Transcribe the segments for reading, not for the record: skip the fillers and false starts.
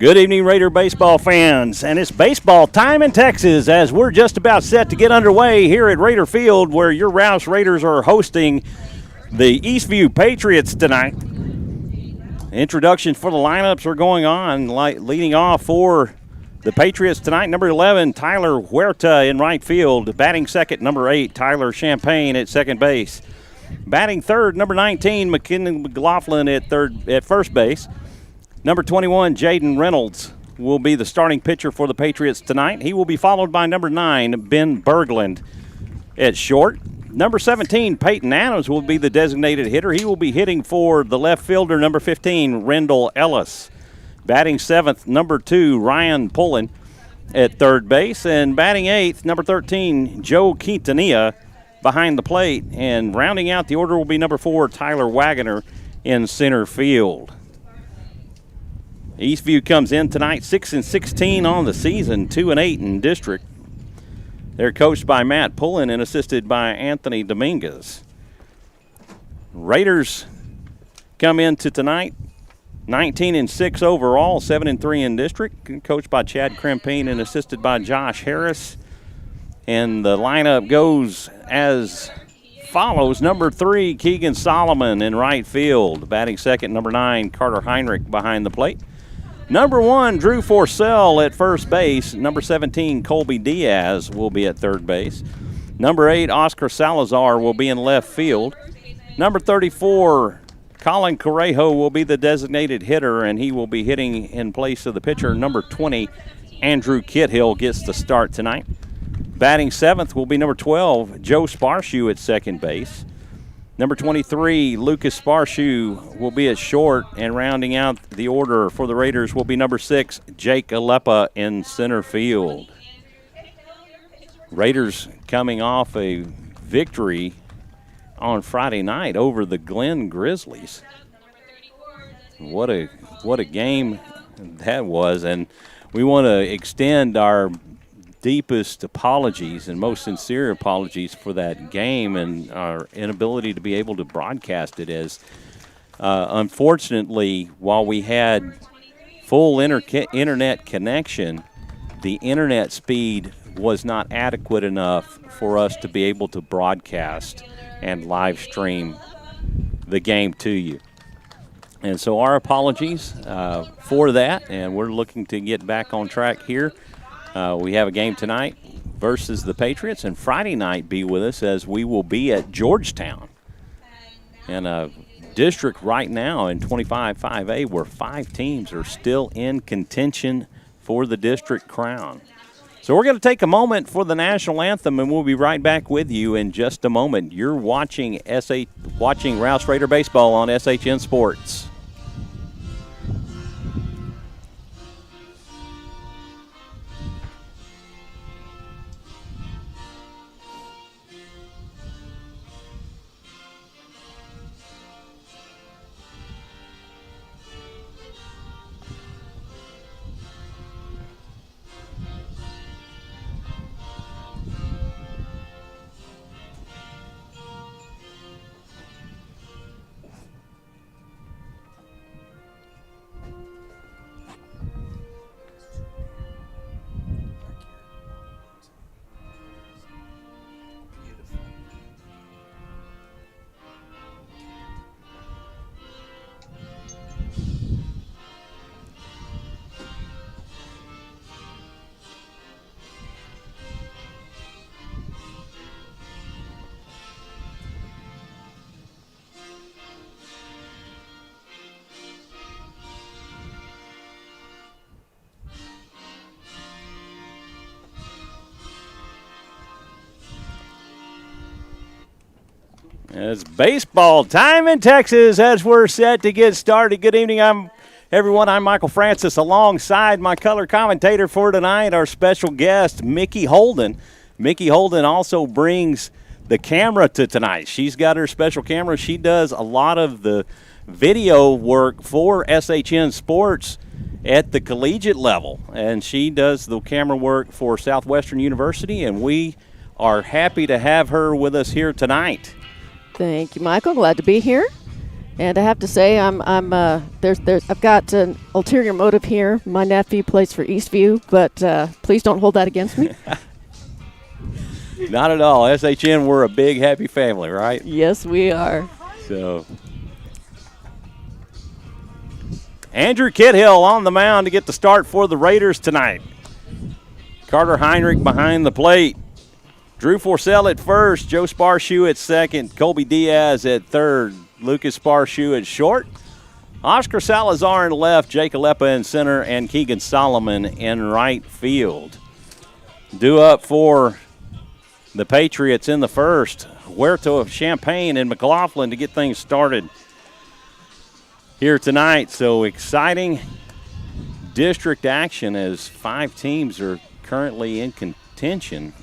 Good evening, Raider baseball fans, and it's baseball time in Texas as we're just about set to get underway here at Raider Field, where your Rouse Raiders are hosting the Eastview Patriots tonight. Introductions for the lineups are going on. Leading off for the Patriots tonight, number 11, Tyler Huerta in right field. Batting second, number 8, Tyler Champagne at second base. Batting third, number 19, McKinnon McLaughlin at first base. Number 21, Jaden Reynolds, will be the starting pitcher for the Patriots tonight. He will be followed by number 9, Ben Berglund at short. Number 17, Peyton Adams, will be the designated hitter. He will be hitting for the left fielder, number 15, Rendell Ellis. Batting seventh, number 2, Ryan Pullen at third base. And batting eighth, number 13, Joe Quintanilla behind the plate. And rounding out the order will be number 4, Tyler Wagoner in center field. Eastview comes in tonight 6-16 on the season, 2-8 in district. They're coached by Matt Pullen and assisted by Anthony Dominguez. Raiders come into tonight 19-6 overall, 7-3 in district, coached by Chad Krempine and assisted by Josh Harris. And the lineup goes as follows. Number 3, Keegan Solomon in right field. Batting second, number 9, Carter Heinrich behind the plate. Number 1, Drew Forcell at first base. Number 17, Colby Diaz will be at third base. Number 8, Oscar Salazar will be in left field. Number 34, Colin Correjo will be the designated hitter, and he will be hitting in place of the pitcher. Number 20, Andrew Kithill gets the start tonight. Batting seventh will be number 12, Joe Sparshoe at second base. Number 23, Lucas Sparshoe will be at short, and rounding out the order for the Raiders will be number 6, Jake Alepa in center field. Raiders coming off a victory on Friday night over the Glen Grizzlies. What a game that was, and we want to extend our deepest apologies and most sincere apologies for that game and our inability to be able to broadcast it, as unfortunately, while we had full internet connection, the internet speed was not adequate enough for us to be able to broadcast and live stream the game to you. And so our apologies for that, and we're looking to get back on track here. We have a game tonight versus the Patriots, and Friday night be with us as we will be at Georgetown. And a district right now in 25-5A where 5 teams are still in contention for the district crown. So we're going to take a moment for the national anthem, and we'll be right back with you in just a moment. You're watching Rouse Raider Baseball on SHN Sports. It's baseball time in Texas as we're set to get started. Good evening, everyone. I'm Michael Francis, alongside my color commentator for tonight, our special guest, Mickey Holden. Mickey Holden also brings the camera to tonight. She's got her special camera. She does a lot of the video work for SHN Sports at the collegiate level, and she does the camera work for Southwestern University, and we are happy to have her with us here tonight. Thank you, Michael. Glad to be here. And I have to say, I've got an ulterior motive here. My nephew plays for Eastview, but please don't hold that against me. Not at all. SHN, we're a big, happy family, right? Yes, we are. So, Andrew Kidhill on the mound to get the start for the Raiders tonight. Carter Heinrich behind the plate. Drew Forsell at first, Joe Sparshoe at second, Colby Diaz at third, Lucas Sparshoe at short, Oscar Salazar in left, Jake Alepa in center, and Keegan Solomon in right field. Due up for the Patriots in the first, Huerta of Champaign and McLaughlin to get things started here tonight. So exciting district action as 5 teams are currently in contention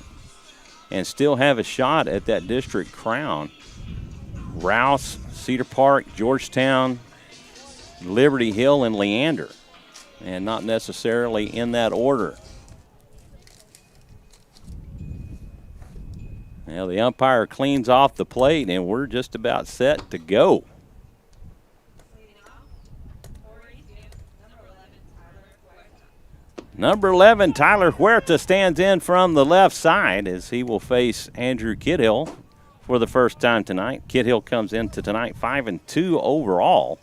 and still have a shot at that district crown. Rouse, Cedar Park, Georgetown, Liberty Hill, and Leander, and not necessarily in that order. Now the umpire cleans off the plate, and we're just about set to go. Number 11, Tyler Huerta, stands in from the left side as he will face Andrew Kidhill for the first time tonight. Kidhill comes into tonight 5-2 overall.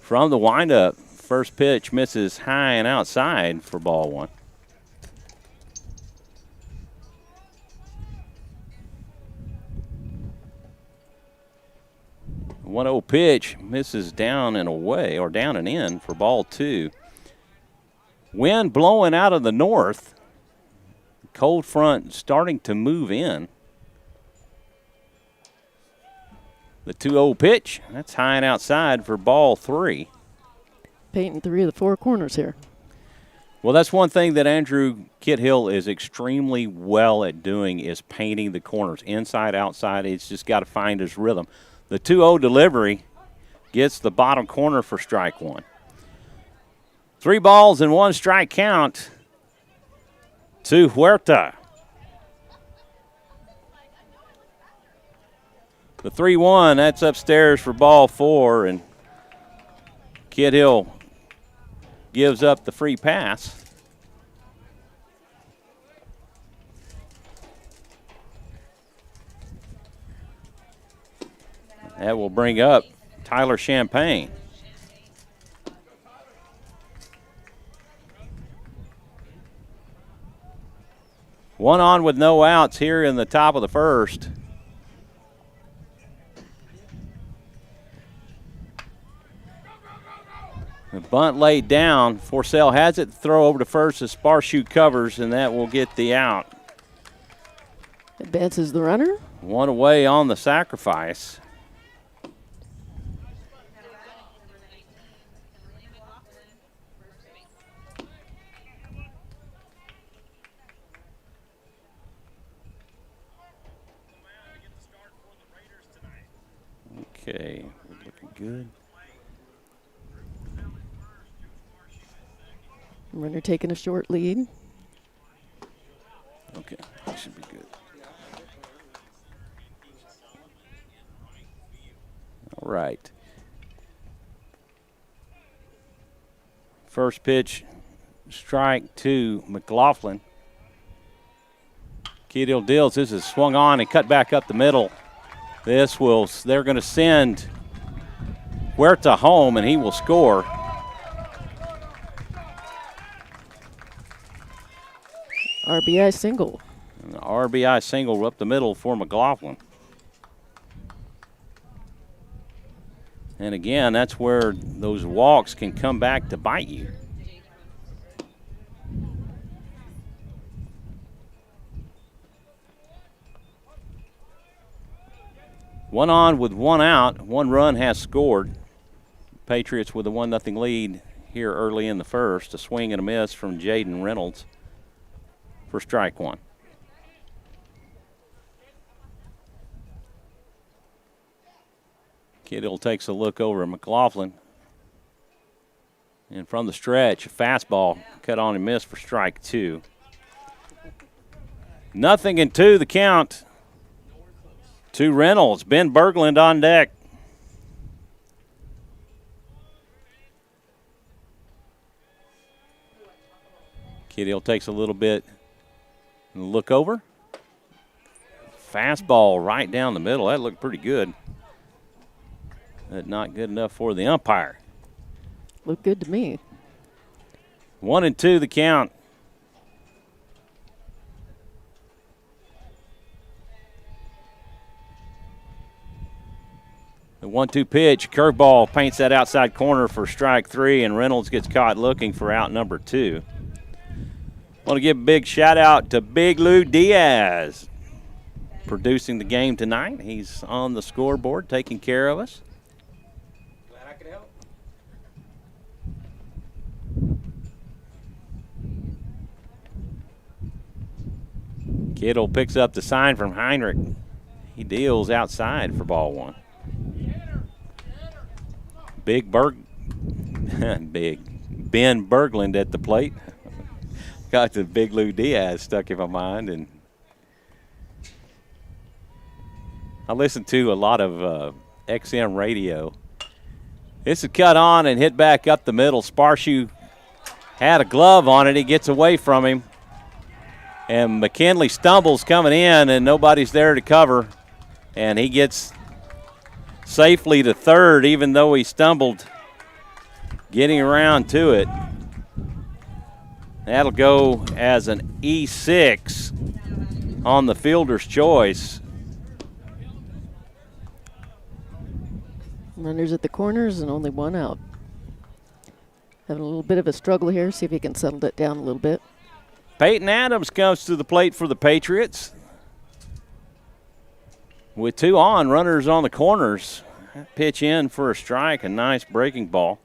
From the windup, first pitch misses high and outside for ball one. The 1-0 pitch misses down and away, or down and in for ball two. Wind blowing out of the north. Cold front starting to move in. The 2-0 pitch, that's high and outside for ball three. Painting 3 of the 4 corners here. Well, that's one thing that Andrew Kidhill is extremely well at doing, is painting the corners, inside, outside. He's just got to find his rhythm. The 2-0 delivery gets the bottom corner for strike one. 3 balls and 1 strike count to Huerta. The 3-1, that's upstairs for ball four, and Kidhill gives up the free pass. That will bring up Tyler Champagne. One on with no outs here in the top of the first. The bunt laid down. Forsell has it. Throw over to first as Sparshoe covers, and that will get the out. Advances the runner. One away on the sacrifice. Okay, looking good. Runner taking a short lead. Okay, that should be good. All right. First pitch, strike to McLaughlin. Kidhill deals. This is swung on and cut back up the middle. They're going to send Huerta home, and he will score. RBI single. An RBI single up the middle for McLaughlin. And again, that's where those walks can come back to bite you. One on with 1 out. 1 run has scored. Patriots with a 1-0 lead here early in the first. A swing and a miss from Jaden Reynolds for strike one. Kidhill takes a look over at McLaughlin. And from the stretch, a fastball cut on and missed for strike two. 0-2 the count To Reynolds. Ben Berglund on deck. Kiddill takes a little bit and look over. Fastball right down the middle. That looked pretty good. But not good enough for the umpire. Looked good to me. 1-2 the count. The 1-2 pitch, curveball paints that outside corner for strike 3, and Reynolds gets caught looking for out number 2. Want to give a big shout out to Big Lou Diaz, producing the game tonight. He's on the scoreboard, taking care of us. Glad I could help. Kittle picks up the sign from Heinrich. He deals outside for ball 1. Big Ben Berglund at the plate. Got the Big Lou Diaz stuck in my mind, and I listen to a lot of XM radio. This is cut on and hit back up the middle. Sparshoe had a glove on it. He gets away from him, and McKinley stumbles coming in, and nobody's there to cover, and he gets safely to third, even though he stumbled getting around to it. That'll go as an E6 on the fielder's choice. Runners at the corners and only 1 out. Having a little bit of a struggle here. See if he can settle it down a little bit. Peyton Adams comes to the plate for the Patriots. With 2 on, runners on the corners. Pitch in for a strike, a nice breaking ball.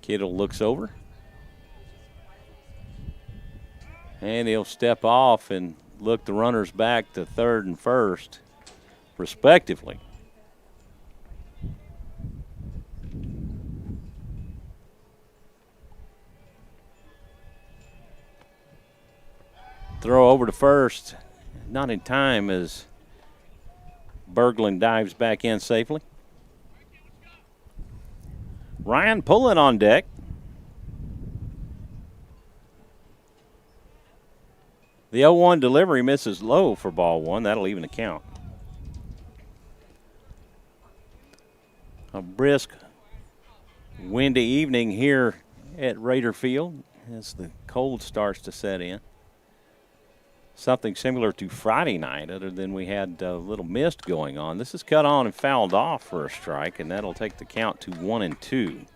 Kittle looks over. And he'll step off and look the runners back to third and first, respectively. Throw over to first. Not in time as Berglund dives back in safely. Ryan Pullen on deck. The 0-1 delivery misses low for ball 1. That'll even the count. A brisk, windy evening here at Raider Field as the cold starts to set in. Something similar to Friday night, other than we had a little mist going on. This is cut on and fouled off for a strike, and that'll take the count to 1-2.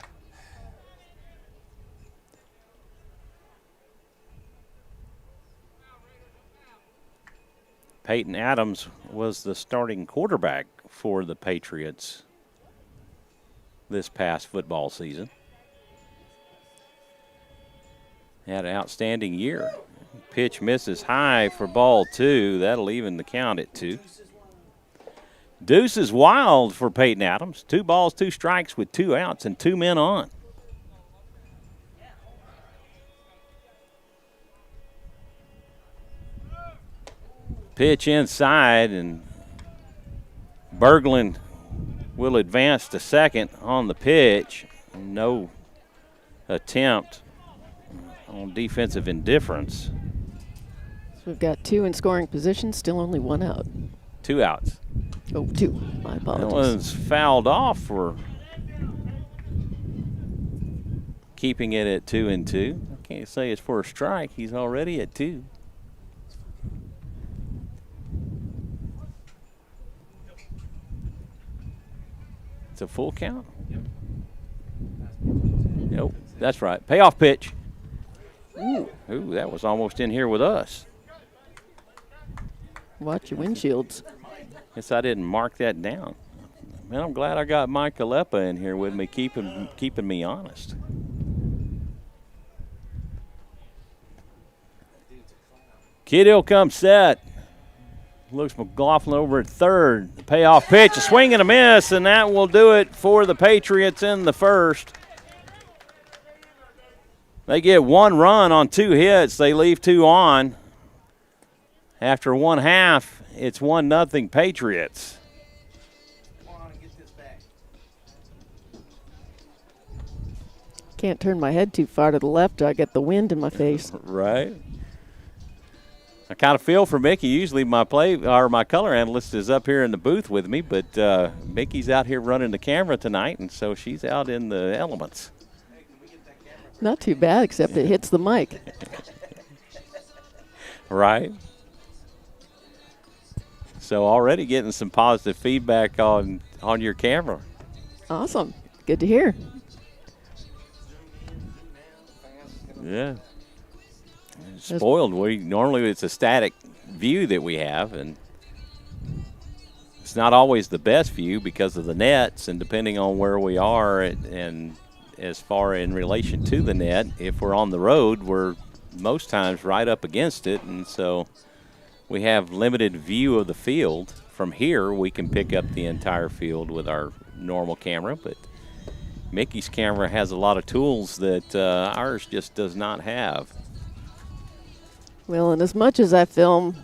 Peyton Adams was the starting quarterback for the Patriots this past football season. Had an outstanding year. Pitch misses high for ball 2. That'll even the count at 2. Deuce is wild for Peyton Adams. 2 balls, 2 strikes with 2 outs and 2 men on. Pitch inside, and Berglund will advance to second on the pitch. No attempt on defensive indifference. So we've got 2 in scoring position, still only 1 out. 2 outs. Oh, 2. My That apologies. one's fouled off for keeping it at 2-2. I can't say it's for a strike. He's already at 2. It's a full count? Nope, that's right. Payoff pitch. Ooh, that was almost in here with us. Watch your windshields. Guess I didn't mark that down. Man, I'm glad I got Mike Kalepa in here with me, keeping me honest. Kiddill comes set. Looks McLaughlin over at third. The payoff pitch, a swing and a miss, and that will do it for the Patriots in the first. They get 1 run on 2 hits. They leave 2 on. After 1/2, it's 1-0 Patriots. Can't turn my head too far to the left. I get the wind in my face. Right. I kind of feel for Mickey. Usually my color analyst is up here in the booth with me, but Mickey's out here running the camera tonight, and so she's out in the elements. Not too bad, except it hits the mic. Right. So already getting some positive feedback on your camera. Awesome. Good to hear. Yeah. Spoiled. Normally it's a static view that we have, and it's not always the best view because of the nets, and depending on where we are and as far in relation to the net, if we're on the road, we're most times right up against it, and so we have limited view of the field. From here, we can pick up the entire field with our normal camera, but Mickey's camera has a lot of tools that ours just does not have. Well, and as much as I film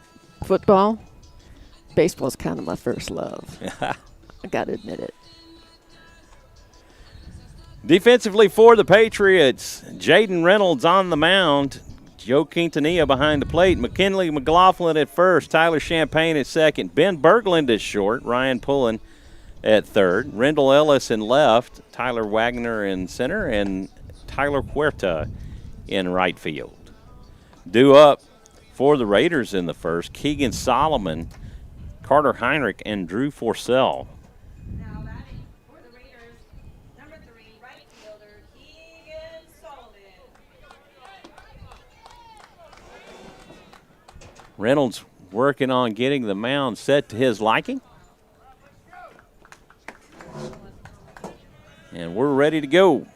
football, baseball's kind of my first love. I got to admit it. Defensively for the Patriots, Jaden Reynolds on the mound. Joe Quintanilla behind the plate. McKinley McLaughlin at first. Tyler Champagne at second. Ben Berglund is short. Ryan Pullen at third. Rendell Ellis in left. Tyler Wagner in center. And Tyler Huerta in right field. Due up for the Raiders in the first, Keegan Solomon, Carter Heinrich, and Drew Forcell. Now batting for the Raiders, number 3, right fielder, Keegan Solomon. Reynolds working on getting the mound set to his liking. And we're ready to go.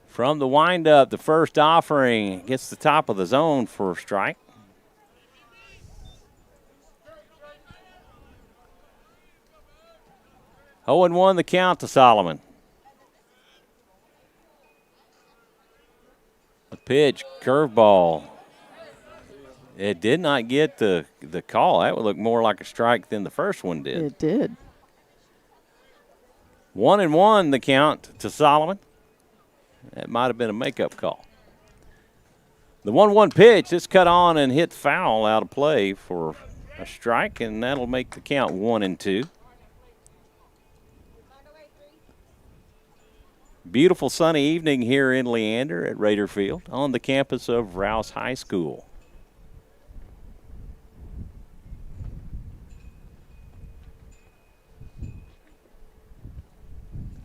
From the windup, the first offering gets the top of the zone for a strike. Oh, and 1 the count to Solomon. The pitch, curveball. It did not get the call. That would look more like a strike than the first one did. It did. 1-1 the count to Solomon. That might have been a makeup call. The 1-1 pitch, it's cut on and hit foul out of play for a strike, and that'll make the count 1-2. Beautiful sunny evening here in Leander at Raider Field on the campus of Rouse High School.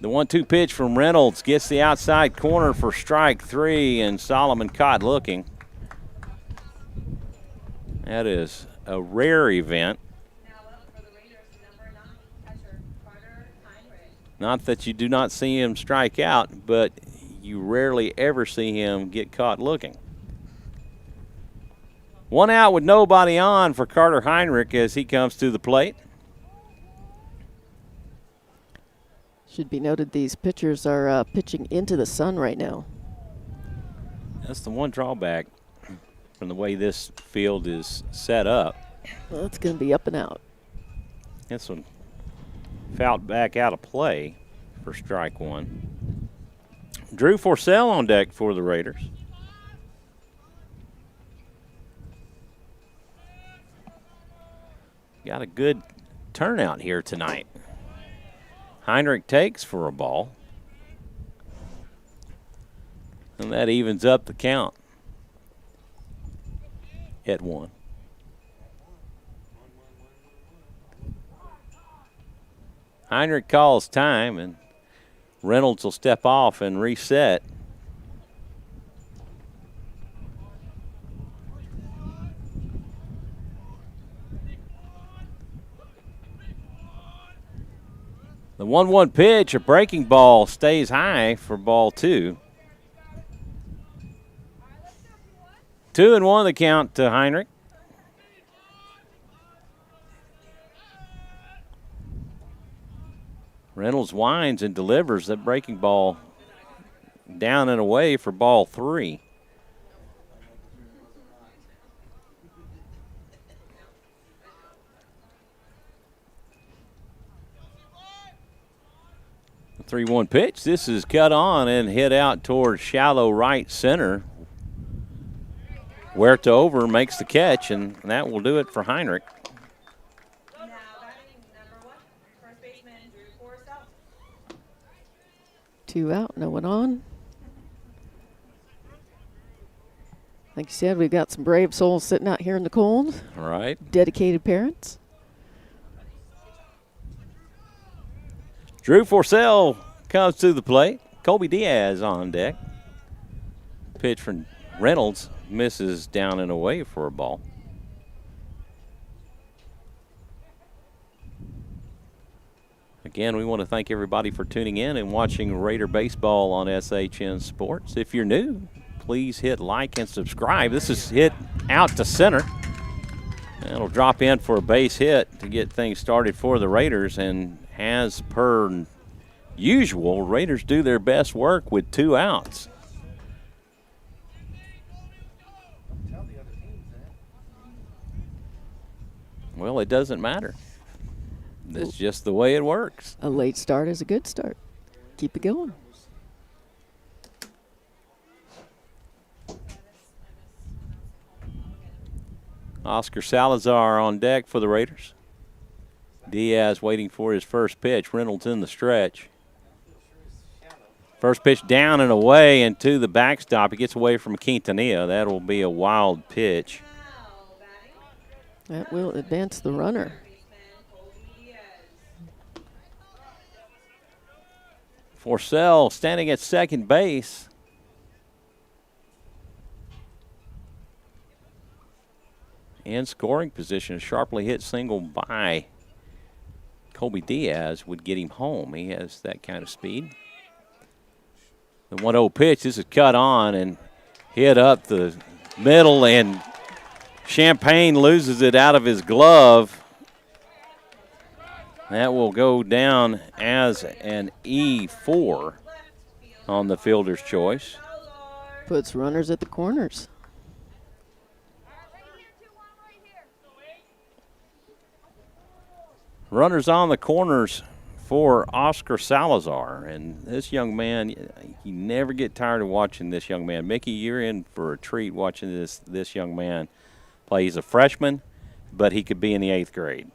The 1-2 pitch from Reynolds gets the outside corner for strike 3, and Solomon caught looking. That is a rare event. Now up for the Raiders, number 9, catcher Carter Heinrich. Not that you do not see him strike out, but you rarely ever see him get caught looking. 1 out with nobody on for Carter Heinrich as he comes to the plate. Should be noted these pitchers are pitching into the sun right now. That's the one drawback from the way this field is set up. Well, it's going to be up and out. This one fouled back out of play for strike 1. Drew Forcell on deck for the Raiders. Got a good turnout here tonight. Heinrich takes for a ball. And that evens up the count at 1. Heinrich calls time, and Reynolds will step off and reset. The 1-1 pitch, a breaking ball, stays high for ball 2. 2-1 the count to Heinrich. Reynolds winds and delivers that breaking ball down and away for ball 3. The 3-1 pitch. This is cut on and hit out towards shallow right center. Huerta over makes the catch, and that will do it for Heinrich. Now batting number 1, first baseman Drew Forsyth. 2 out, no one on. Like you said, we've got some brave souls sitting out here in the cold. All right. Dedicated parents. Drew Forsyth comes to the plate. Colby Diaz on deck. Pitch from Reynolds misses down and away for a ball. Again, we want to thank everybody for tuning in and watching Raider Baseball on SHN Sports. If you're new, please hit like and subscribe. This is hit out to center. It'll drop in for a base hit to get things started for the Raiders. And as per usual, Raiders do their best work with 2 outs. Well, it doesn't matter. That's just the way it works. A late start is a good start. Keep it going. Oscar Salazar on deck for the Raiders. Diaz waiting for his first pitch. Reynolds in the stretch. First pitch down and away and to the backstop. He gets away from Quintanilla. That will be a wild pitch. That will advance the runner. Forcell standing at second base. In scoring position, a sharply hit single by Colby Diaz would get him home. He has that kind of speed. The 1-0 pitch, this is cut on and hit up the middle, and Champagne loses it out of his glove. That will go down as an E4 on the fielder's choice. Puts runners at the corners. Runners on the corners for Oscar Salazar. And this young man, you never get tired of watching this young man. Mickey, you're in for a treat watching this young man play. He's a freshman, but he could be in the 8th grade.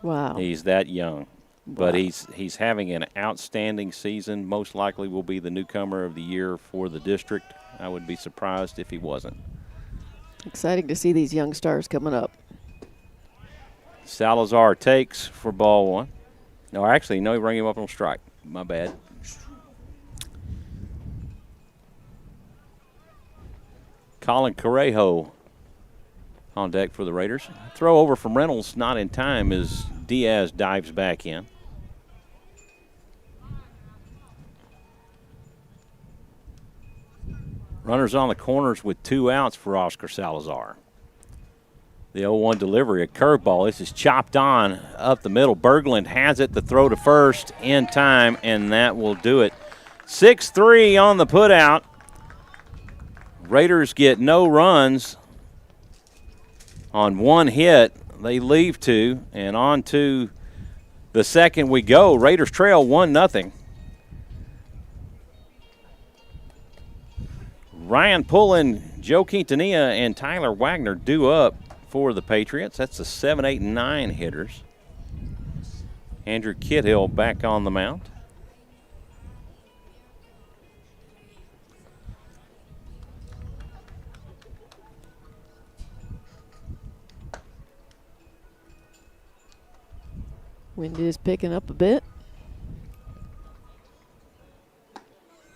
Wow. He's that young. Wow. But he's having an outstanding season. Most likely will be the newcomer of the year for the district. I would be surprised if he wasn't. Exciting to see these young stars coming up. Salazar takes for ball 1. No, actually, no, he rang him up on strike. My bad. Colin Correjo on deck for the Raiders. Throw over from Reynolds, not in time as Diaz dives back in. Runners on the corners with 2 outs for Oscar Salazar. The 0-1 delivery, a curveball. This is chopped on up the middle. Berglund has it to throw to first in time, and that will do it. 6-3 on the putout. Raiders get no runs on 1 hit. They leave 2, and on to the second we go. Raiders trail 1-0. Ryan Pullen, Joe Quintanilla, and Tyler Wagner due up for the Patriots. That's the 7, 8, and 9 hitters. Andrew Kidhill back on the mound. Wind is picking up a bit,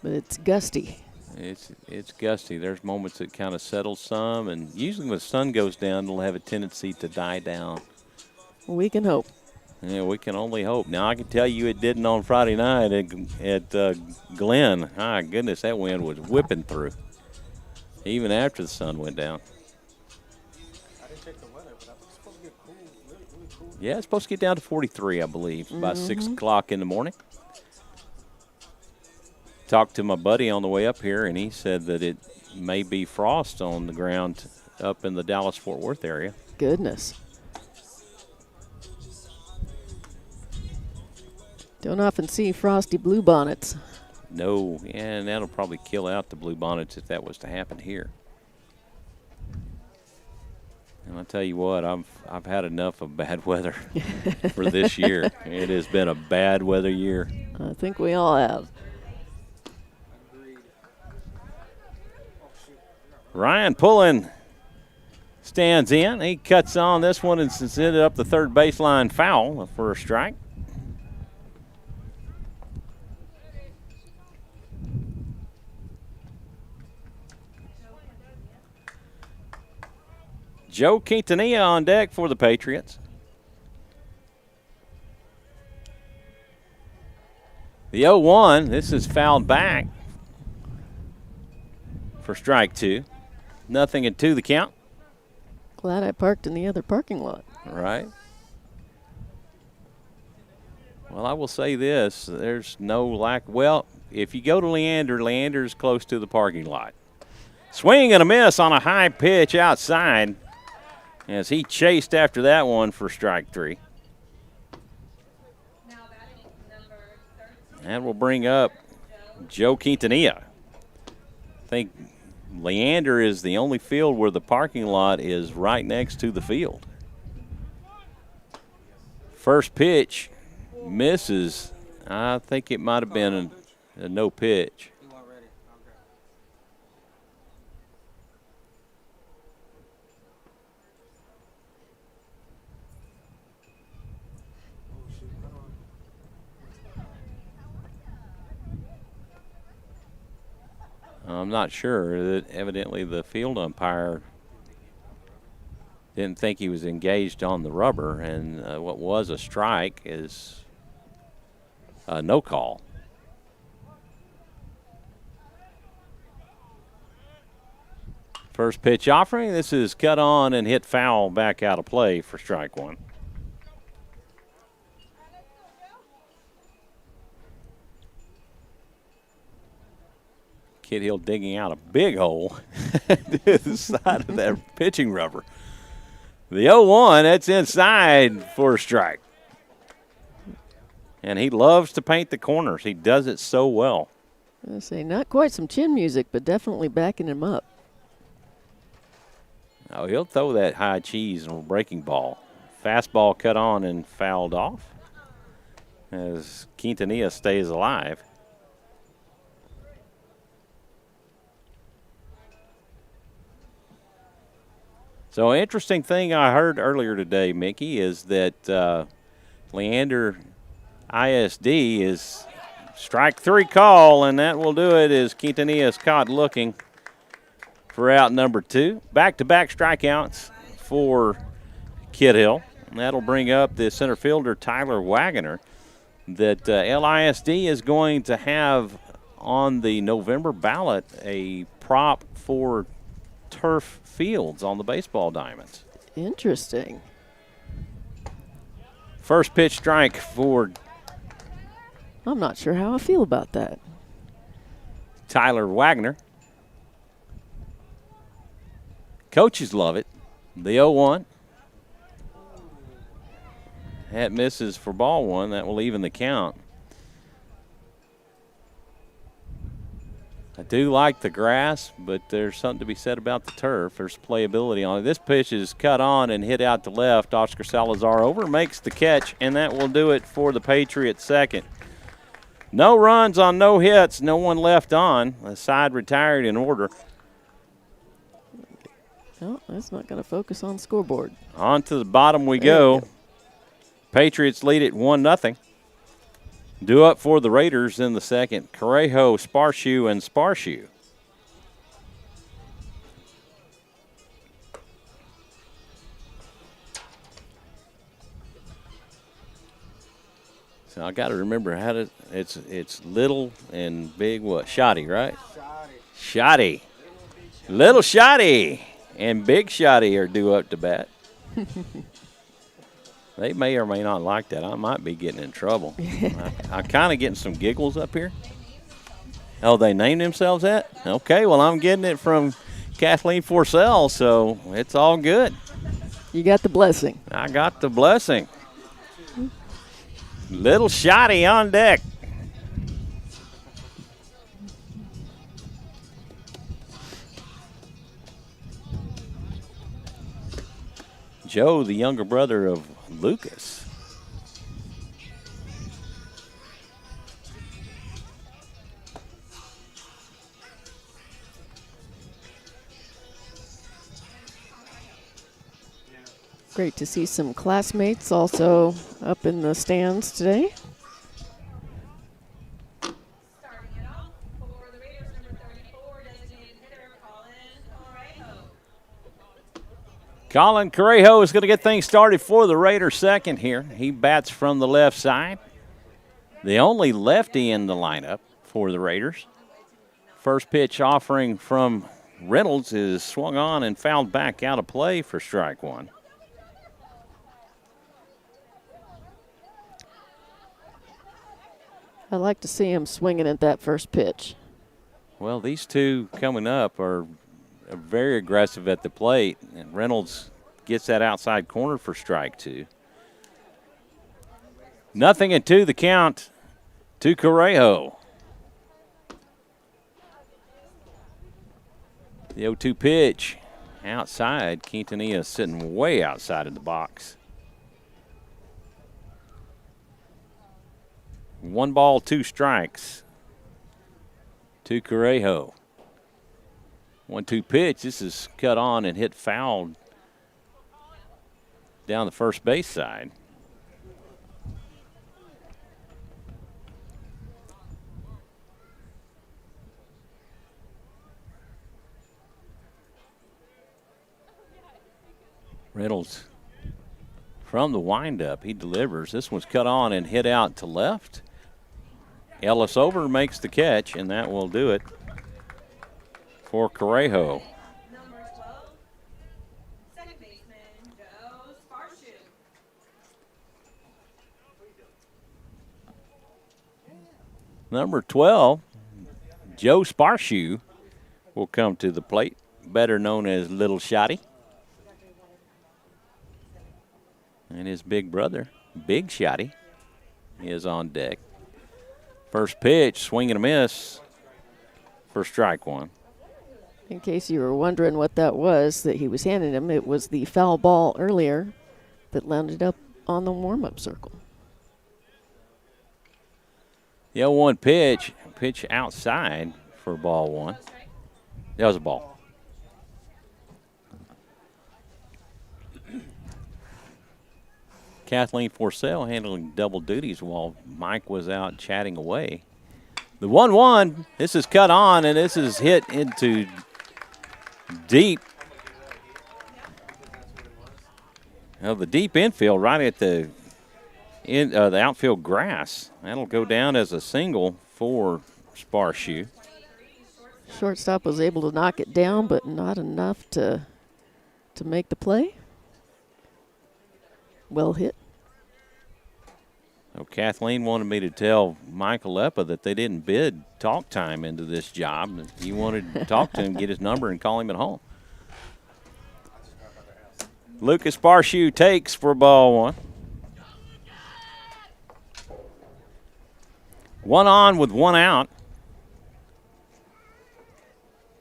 but it's gusty. It's gusty. There's moments it kind of settles some, and usually when the sun goes down, it'll have a tendency to die down. We can hope. Yeah, we can only hope. Now, I can tell you it didn't on Friday night at Glen. My goodness, that wind was whipping through. even after the sun went down. I didn't check the weather, but it's supposed to get cool, really, really cool. Yeah, it's supposed to get down to 43, I believe, by 6 o'clock in the morning. Talked to my buddy on the way up here, and he said that it may be frost on the ground up in the Dallas-Fort Worth area. Goodness. Don't often see frosty bluebonnets. No, and that'll probably kill out the bluebonnets if that was to happen here. And I'll tell you what, I've had enough of bad weather for this year. It has been a bad weather year. I think we all have. Ryan Pullen stands in. He cuts on this one and it's ended up the third baseline foul for a strike. Joe Quintanilla on deck for the Patriots. The 0-1, this is fouled back for strike two. 0-2 the count. Glad I parked in the other parking lot. Right. Well, I will say this. There's no lack. Well, if you go to Leander's close to the parking lot. Swing and a miss on a high pitch outside as he chased after that one for strike three. Now batting number 13. That will bring up Joe Quintanilla. I think Leander is the only field where the parking lot is right next to the field. First pitch misses. I think it might have been a no pitch. You weren't ready. Okay. Oh, shoot. I'm not sure. That evidently the field umpire didn't think he was engaged on the rubber, and what was a strike is a no call. First pitch offering. This is cut on and hit foul back out of play for strike one. Kid Hill digging out a big hole to the side of that pitching rubber. The 0-1, that's inside for a strike. And he loves to paint the corners. He does it so well. I say not quite some chin music, but definitely backing him up. Oh, he'll throw that high cheese on a breaking ball. Fastball cut on and fouled off as Quintanilla stays alive. So, interesting thing I heard earlier today, Mickey, is that Leander ISD is strike three call, and that will do it as Quintanilla is caught looking for out number two. Back-to-back strikeouts for Kid Hill. And that'll bring up the center fielder, Tyler Wagoner, that LISD is going to have on the November ballot a prop for turf fields on the baseball diamonds. Interesting. First pitch strike for I'm not sure how I feel about that. Tyler Wagner. Coaches love it. The 0-1. That misses for ball one. That will even the count. I do like the grass, but there's something to be said about the turf. There's playability on it. This pitch is cut on and hit out to left. Oscar Salazar over, makes the catch, and that will do it for the Patriots' second. No runs on no hits, no one left on. The side retired in order. No, that's not going to focus on scoreboard. On to the bottom we go. Patriots lead it 1-0. Due up for the Raiders in the second. Correjo, Sparshoe, and Sparshoe. So I got to remember how to. It's little and big. What? Shoddy, right? Shoddy. Shoddy. Little big Little Shotty and Big Shotty are due up to bat. They may or may not like that. I might be getting in trouble. I'm kind of getting some giggles up here. Oh, they named themselves that? Okay, well, I'm getting it from Kathleen Forsell, so it's all good. You got the blessing. I got the blessing. Little Shotty on deck. Joe, the younger brother of Lucas. Great to see some classmates also up in the stands today. Starting it off for the Raiders, number 34, designated hitter Colin Correjo. Colin Correjo is going to get things started for the Raiders second here. He bats from the left side. The only lefty in the lineup for the Raiders. First pitch offering from Reynolds is swung on and fouled back out of play for strike one. I like to see him swinging at that first pitch. Well, these two coming up are very aggressive at the plate, and Reynolds gets that outside corner for strike two. 0-2 the count to Correjo. The 0-2 pitch outside. Quintanilla sitting way outside of the box. 1 ball, 2 strikes to Correjo. 1-2 pitch. This is cut on and hit foul down the first base side. Reynolds from the windup, he delivers. This one's cut on and hit out to left. Ellis over makes the catch, and that will do it for Correjo. Number 12, second baseman Joe Sparshoe. Number 12, Joe Sparshoe, will come to the plate, better known as Little Shotty. And his big brother, Big Shotty, is on deck. First pitch, swing and a miss for strike one. In case you were wondering what that was that he was handing him, it was the foul ball earlier that landed up on the warm-up circle. The 0-1 pitch outside for ball one. That was a ball. Kathleen Forsell handling double duties while Mike was out chatting away. The 1-1, this is cut on, and this is hit into deep. The deep infield right at the outfield grass. That'll go down as a single for Sparshoe. Shortstop was able to knock it down, but not enough to make the play. Well hit. So Kathleen wanted me to tell Michael Leppa that they didn't bid talk time into this job. He wanted to talk to him, get his number, and call him at home. Lucas Sparshoe takes for ball one. 1 on with 1 out.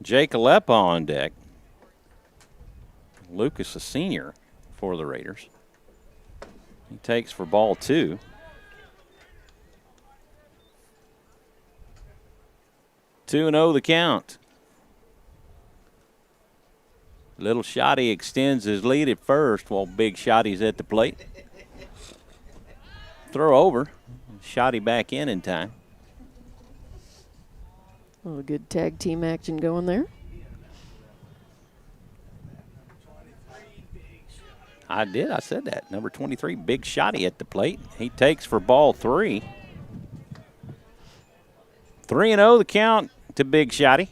Jake Leppa on deck. Lucas, a senior for the Raiders. He takes for ball 2. 2-0 the count. Little Shotty extends his lead at first while Big Shotty's at the plate. Throw over. Shotty back in time. A little good tag team action going there. I did. I said that. Number 23, Big Shotty at the plate. He takes for ball 3. 3-0 the count to Big Shotty.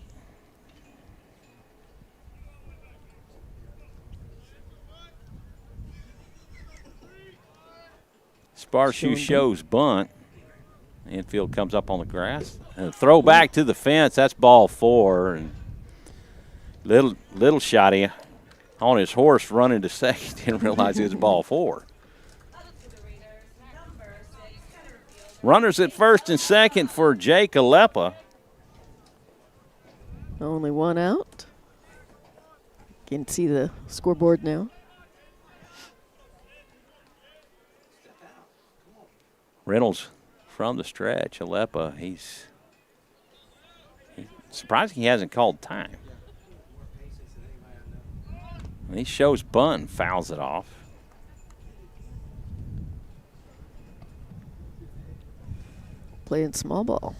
Sparshoe shows bunt. Infield comes up on the grass. And throw back to the fence. That's ball 4. And little shotty on his horse running to second. Didn't realize it was ball 4. Runners at first and second for Jake Alepa. Only one out. You can see the scoreboard now. Reynolds from the stretch. Alepa, he's surprised he hasn't called time. And he shows bunt and fouls it off. Playing small ball.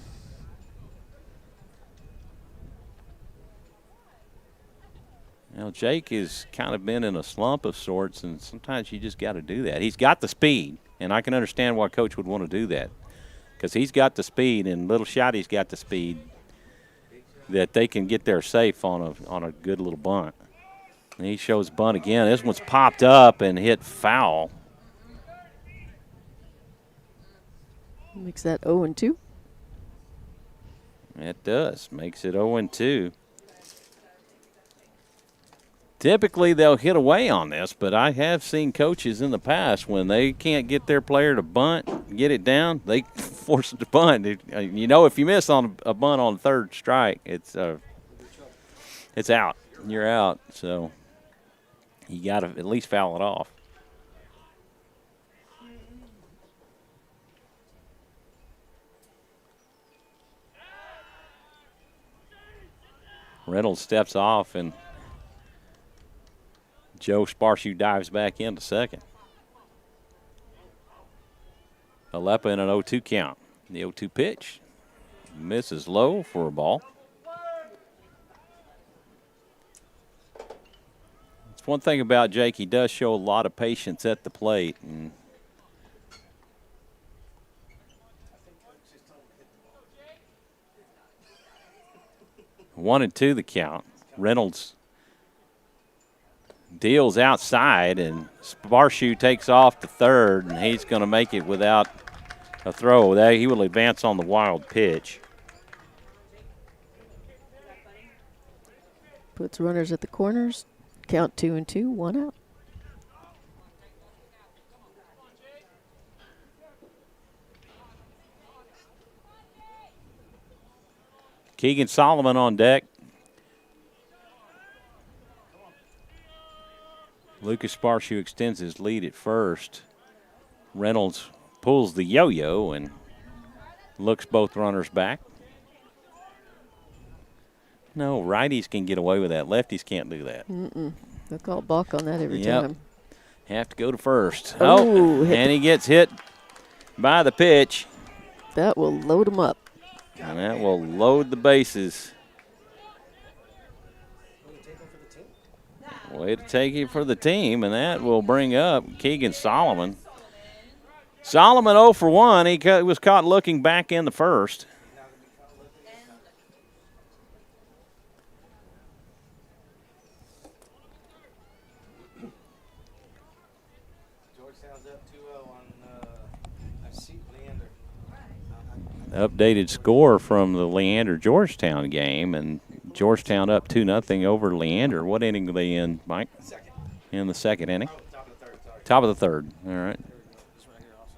Now, Jake has kind of been in a slump of sorts, and sometimes you just got to do that. He's got the speed, and I can understand why Coach would want to do that, because he's got the speed, and Little Shotty's got the speed that they can get there safe on a good little bunt. And he shows bunt again. This one's popped up and hit foul. Makes that 0-2. It does. Makes it 0-2. Typically, they'll hit away on this, but I have seen coaches in the past when they can't get their player to bunt, get it down, they force it to bunt. You know, if you miss on a bunt on third strike, it's out. You're out. So you got to at least foul it off. Reynolds steps off, and Joe Sparshoe dives back into second. Alepa in an 0-2 count. The 0-2 pitch misses low for a ball. It's one thing about Jake, he does show a lot of patience at the plate. And 1-2 the count. Reynolds deals outside, and Sparshoe takes off to third, and he's going to make it without a throw. He will advance on the wild pitch. Puts runners at the corners. Count 2-2, 1 out. Keegan Solomon on deck. Lucas Sparshoe extends his lead at first. Reynolds pulls the yo-yo and looks both runners back. No, righties can get away with that. Lefties can't do that. They'll call balk on that every time. Have to go to first. Oh, and he gets hit by the pitch. That will load him up. And that will load the bases. Way to take it for the team, and that will bring up Keegan Solomon. Solomon 0 for 1. He was caught looking back in the first. Georgetown's up 2-0 on I see Leander. Updated score from the Leander-Georgetown game, and Georgetown up 2-0 over Leander. What inning are they in, Mike? Second. In the second inning? Top of the third, sorry. Top of the third. All right. This right here also.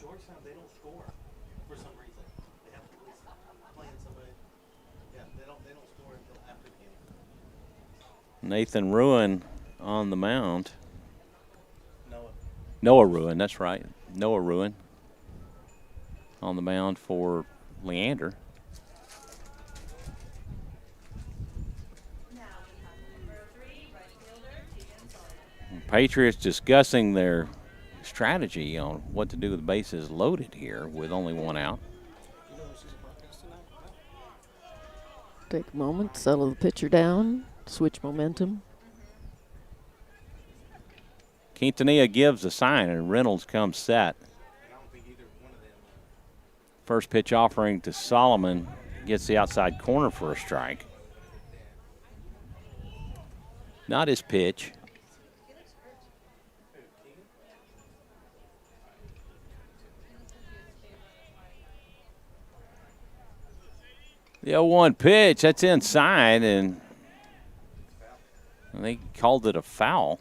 Georgetown, they don't score for some reason. They have to lose playing somebody. Yeah, they don't score until after the game. Nathan Ruin on the mound. Noah. Noah Ruin, that's right. Noah Ruin on the mound for Leander. Patriots discussing their strategy on what to do with the bases loaded here with only 1 out. Take a moment, settle the pitcher down, switch momentum. Quintanilla gives a sign, and Reynolds comes set. First pitch offering to Solomon gets the outside corner for a strike. Not his pitch. The 0-1 pitch, that's inside, and they called it a foul.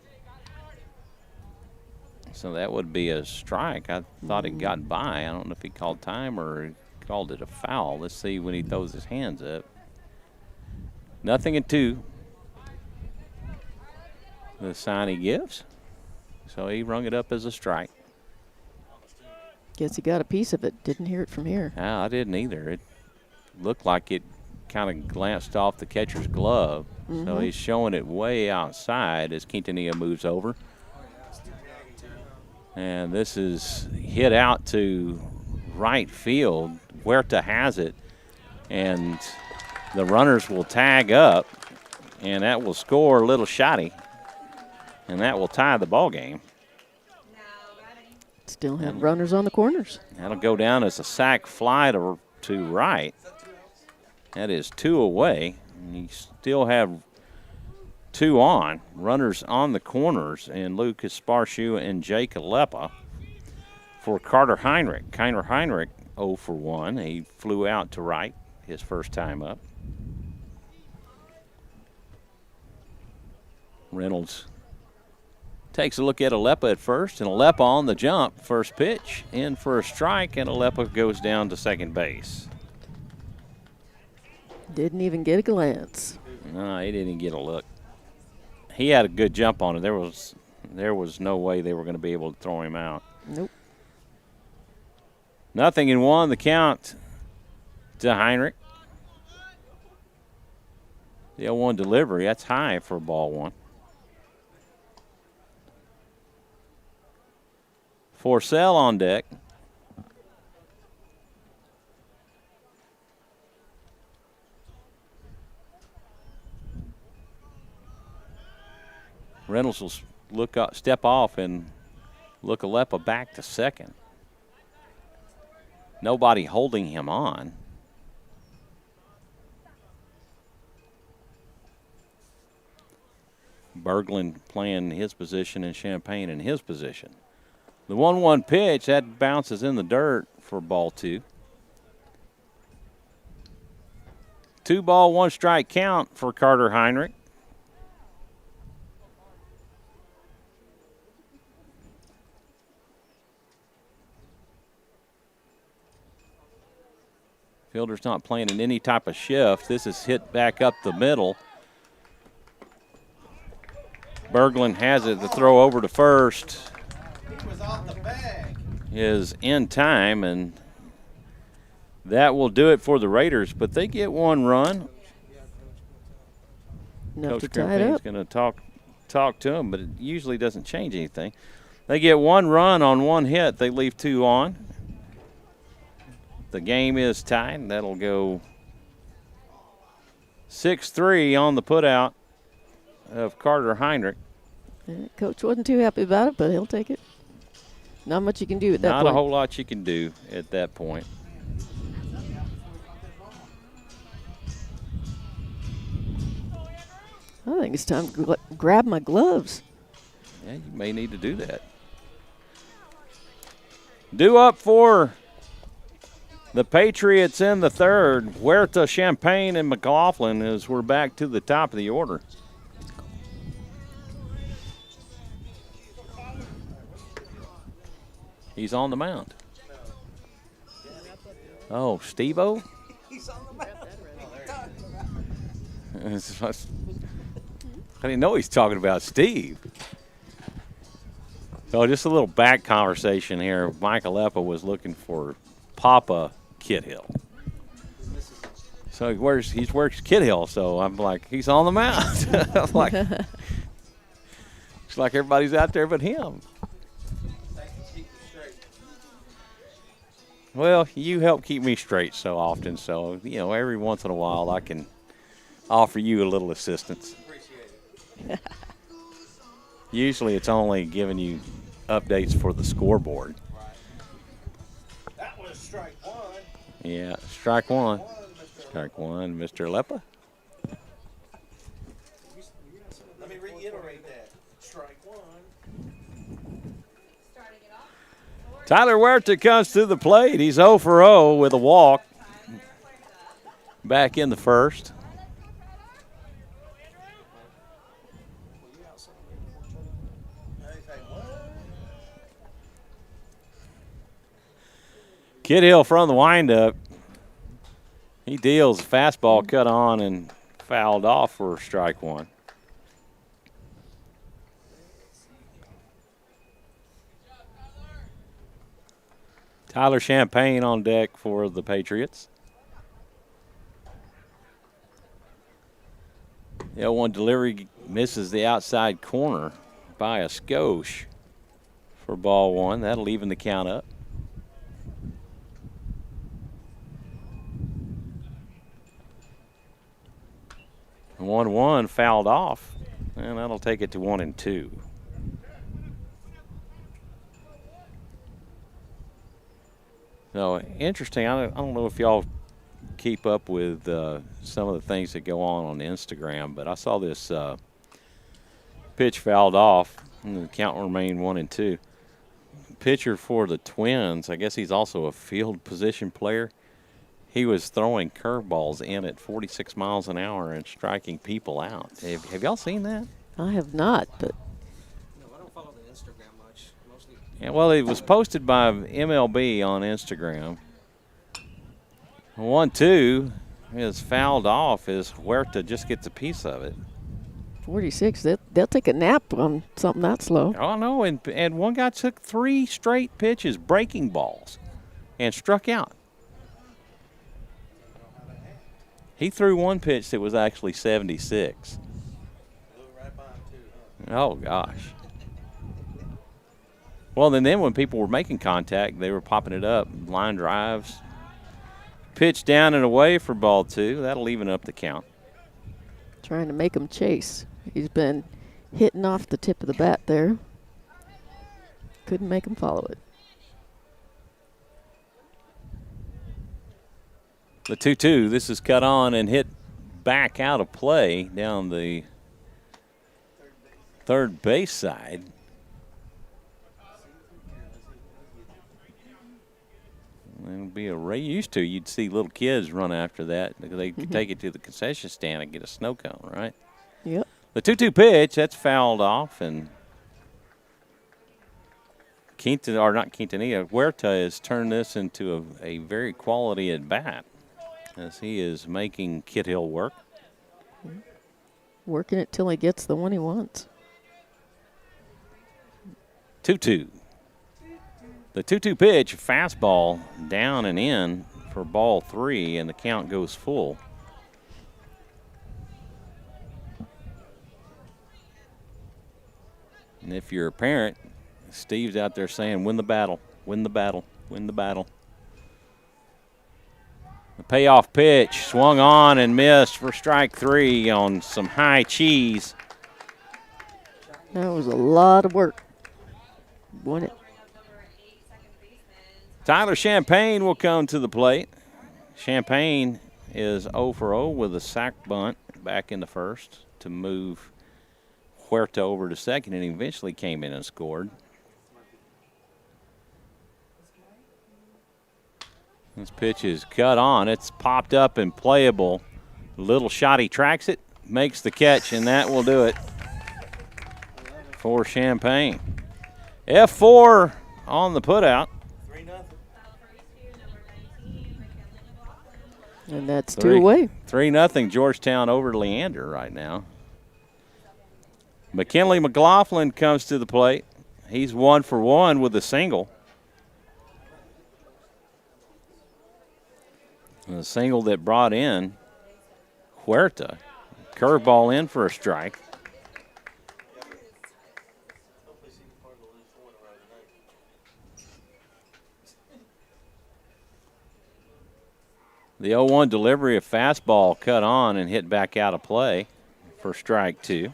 So that would be a strike. I thought it got by. I don't know if he called time or called it a foul. Let's see when he throws his hands up. 0-2. The sign he gives. So he rung it up as a strike. Guess he got a piece of it. Didn't hear it from here. No, I didn't either. It looked like it kind of glanced off the catcher's glove. So he's showing it way outside as Quintanilla moves over. And this is hit out to right field. Huerta has it. And the runners will tag up. And that will score a little shotty. And that will tie the ball game. Still have runners on the corners. That'll go down as a sac fly to right. That is 2 away. And you still have 2 on. Runners on the corners, and Lucas Sparshu and Jake Alepa for Carter Heinrich. Carter Heinrich 0 for 1. He flew out to right his first time up. Reynolds takes a look at Alepa at first, and Alepa on the jump. First pitch in for a strike, and Alepa goes down to second base. Didn't even get a glance. No, he didn't get a look. He had a good jump on it. There was no way they were going to be able to throw him out. Nope. 0-1, the count to Heinrich. The 0-1 delivery, that's high for ball 1. Forsell on deck. Reynolds will look up, step off, and look Alepa back to second. Nobody holding him on. Berglund playing his position and Champagne in his position. The 1-1 pitch, that bounces in the dirt for ball 2. 2 ball, 1 strike count for Carter Heinrich. Fielder's not playing in any type of shift. This is hit back up the middle. Berglund has it to throw over to first. He was off the bag. Is in time, and that will do it for the Raiders, but they get 1 run. Enough to Coach tie it Grimpine's up. going to talk to him, but it usually doesn't change anything. They get 1 run on 1 hit. They leave 2 on. The game is tied. That'll go 6-3 on the putout of Carter Heinrich. Coach wasn't too happy about it, but he'll take it. Not much you can do at that point. Not a whole lot you can do at that point. I think it's time to grab my gloves. Yeah, you may need to do that. Due up for the Patriots in the third. Huerta, Champagne, and McLaughlin as we're back to the top of the order. He's on the mound. Oh, Steve-O? He's on the mound. I didn't know he's talking about Steve. So just a little back conversation here. Mike Alepa was looking for Papa Kidhill. So he's works Kidhill, so I'm like, he's on the mound. I'm like, it's like everybody's out there but him. Well, you help keep me straight so often, so, every once in a while I can offer you a little assistance. Appreciate it. Usually it's only giving you updates for the scoreboard. Right. That was strike 1. Yeah, strike 1. Strike 1, Mr. Alepa. Let me reiterate that. Strike 1. Starting it off. Tyler Huerta comes to the plate. He's 0 for 0 with a walk. back in the first. Kid Hill from the windup. He deals a fastball cut on and fouled off for strike one. Tyler Champagne on deck for the Patriots. The 0-1 delivery misses the outside corner by a skosh for ball one. That'll even the count up. And 1-1 fouled off, and that'll take it to 1-2. So interesting. I don't know if y'all keep up with some of the things that go on Instagram, but I saw this pitch fouled off, and the count remained 1-2. Pitcher for the Twins, I guess he's also a field position player. He was throwing curveballs in at 46 miles an hour and striking people out. Have y'all seen that? I have not, but No, I don't follow the Instagram much. Mostly. Yeah, well, it was posted by MLB on Instagram. 1-2 is fouled off as Huerta just gets a piece of it. 46, they'll take a nap on something that slow. Oh, no, and one guy took 3 straight pitches, breaking balls, and struck out. He threw one pitch that was actually 76. Oh, gosh. Well, then when people were making contact, they were popping it up. Line drives. Pitch down and away for ball 2. That'll even up the count. Trying to make him chase. He's been hitting off the tip of the bat there. Couldn't make him follow it. The 2-2, this is cut on and hit back out of play down the third base side. It'll be a race. Used to, you'd see little kids run after that. They could take it to the concession stand and get a snow cone, right? Yep. The 2-2 pitch, that's fouled off, and Huerta has turned this into a very quality at bat as he is making Kid Hill work. Working it till he gets the one he wants. 2-2. The 2-2 pitch, fastball down and in for ball 3, and the count goes full. And if you're a parent, Steve's out there saying, win the battle, win the battle, win the battle. The payoff pitch swung on and missed for strike 3 on some high cheese. That was a lot of work. Won it. Tyler Champagne will come to the plate. Champagne is 0 for 0 with a sac bunt back in the first to move Huerta over to second, and eventually came in and scored. This pitch is cut on. It's popped up and playable. Little shot, he tracks it, makes the catch, and that will do it for Champagne. F4 on the putout. 3-0. And that's 2 away. 3-0 Georgetown over Leander right now. McKinley McLaughlin comes to the plate. He's 1 for 1 with a single. A single that brought in Huerta. Curveball in for a strike. The 0-1 delivery of fastball cut on and hit back out of play for strike 2.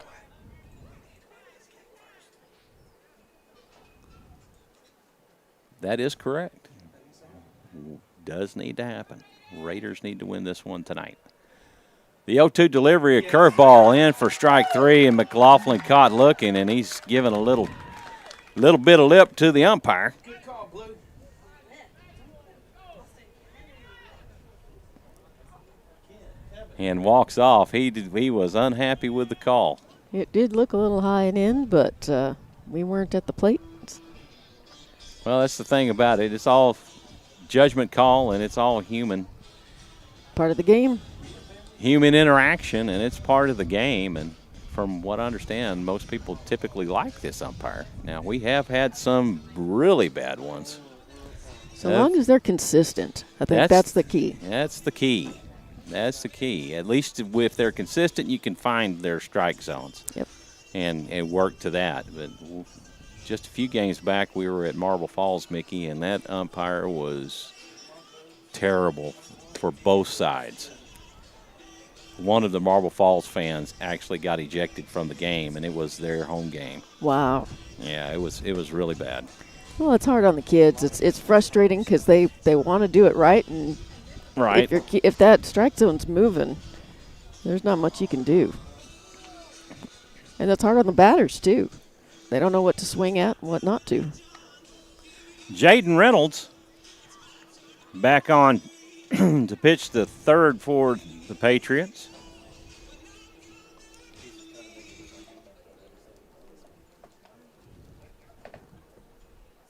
That is correct. Does need to happen. Raiders need to win this one tonight. The 0-2 delivery, a curveball in for strike 3, and McLaughlin caught looking, and he's giving a little bit of lip to the umpire. Good call, Blue. and walks off. He was unhappy with the call. It did look a little high and in, but we weren't at the plate. Well, that's the thing about it. It's all judgment call, and it's all human Part of the game. Human interaction, and it's part of the game. And from what I understand, most people typically like this umpire. Now, we have had some really bad ones. So long as they're consistent, I think that's the key. That's the key. That's the key. At least if they're consistent, you can find their strike zones. Yep. And work to that. But just a few games back, we were at Marble Falls, Mickey, and that umpire was terrible for both sides. One of the Marble Falls fans actually got ejected from the game, and it was their home game. Wow. Yeah, it was really bad. Well, it's hard on the kids. It's frustrating because they want to do it right, and right. if that strike zone's moving, there's not much you can do. And that's hard on the batters too. They don't know what to swing at and what not to. Jaden Reynolds back on to pitch the third for the Patriots.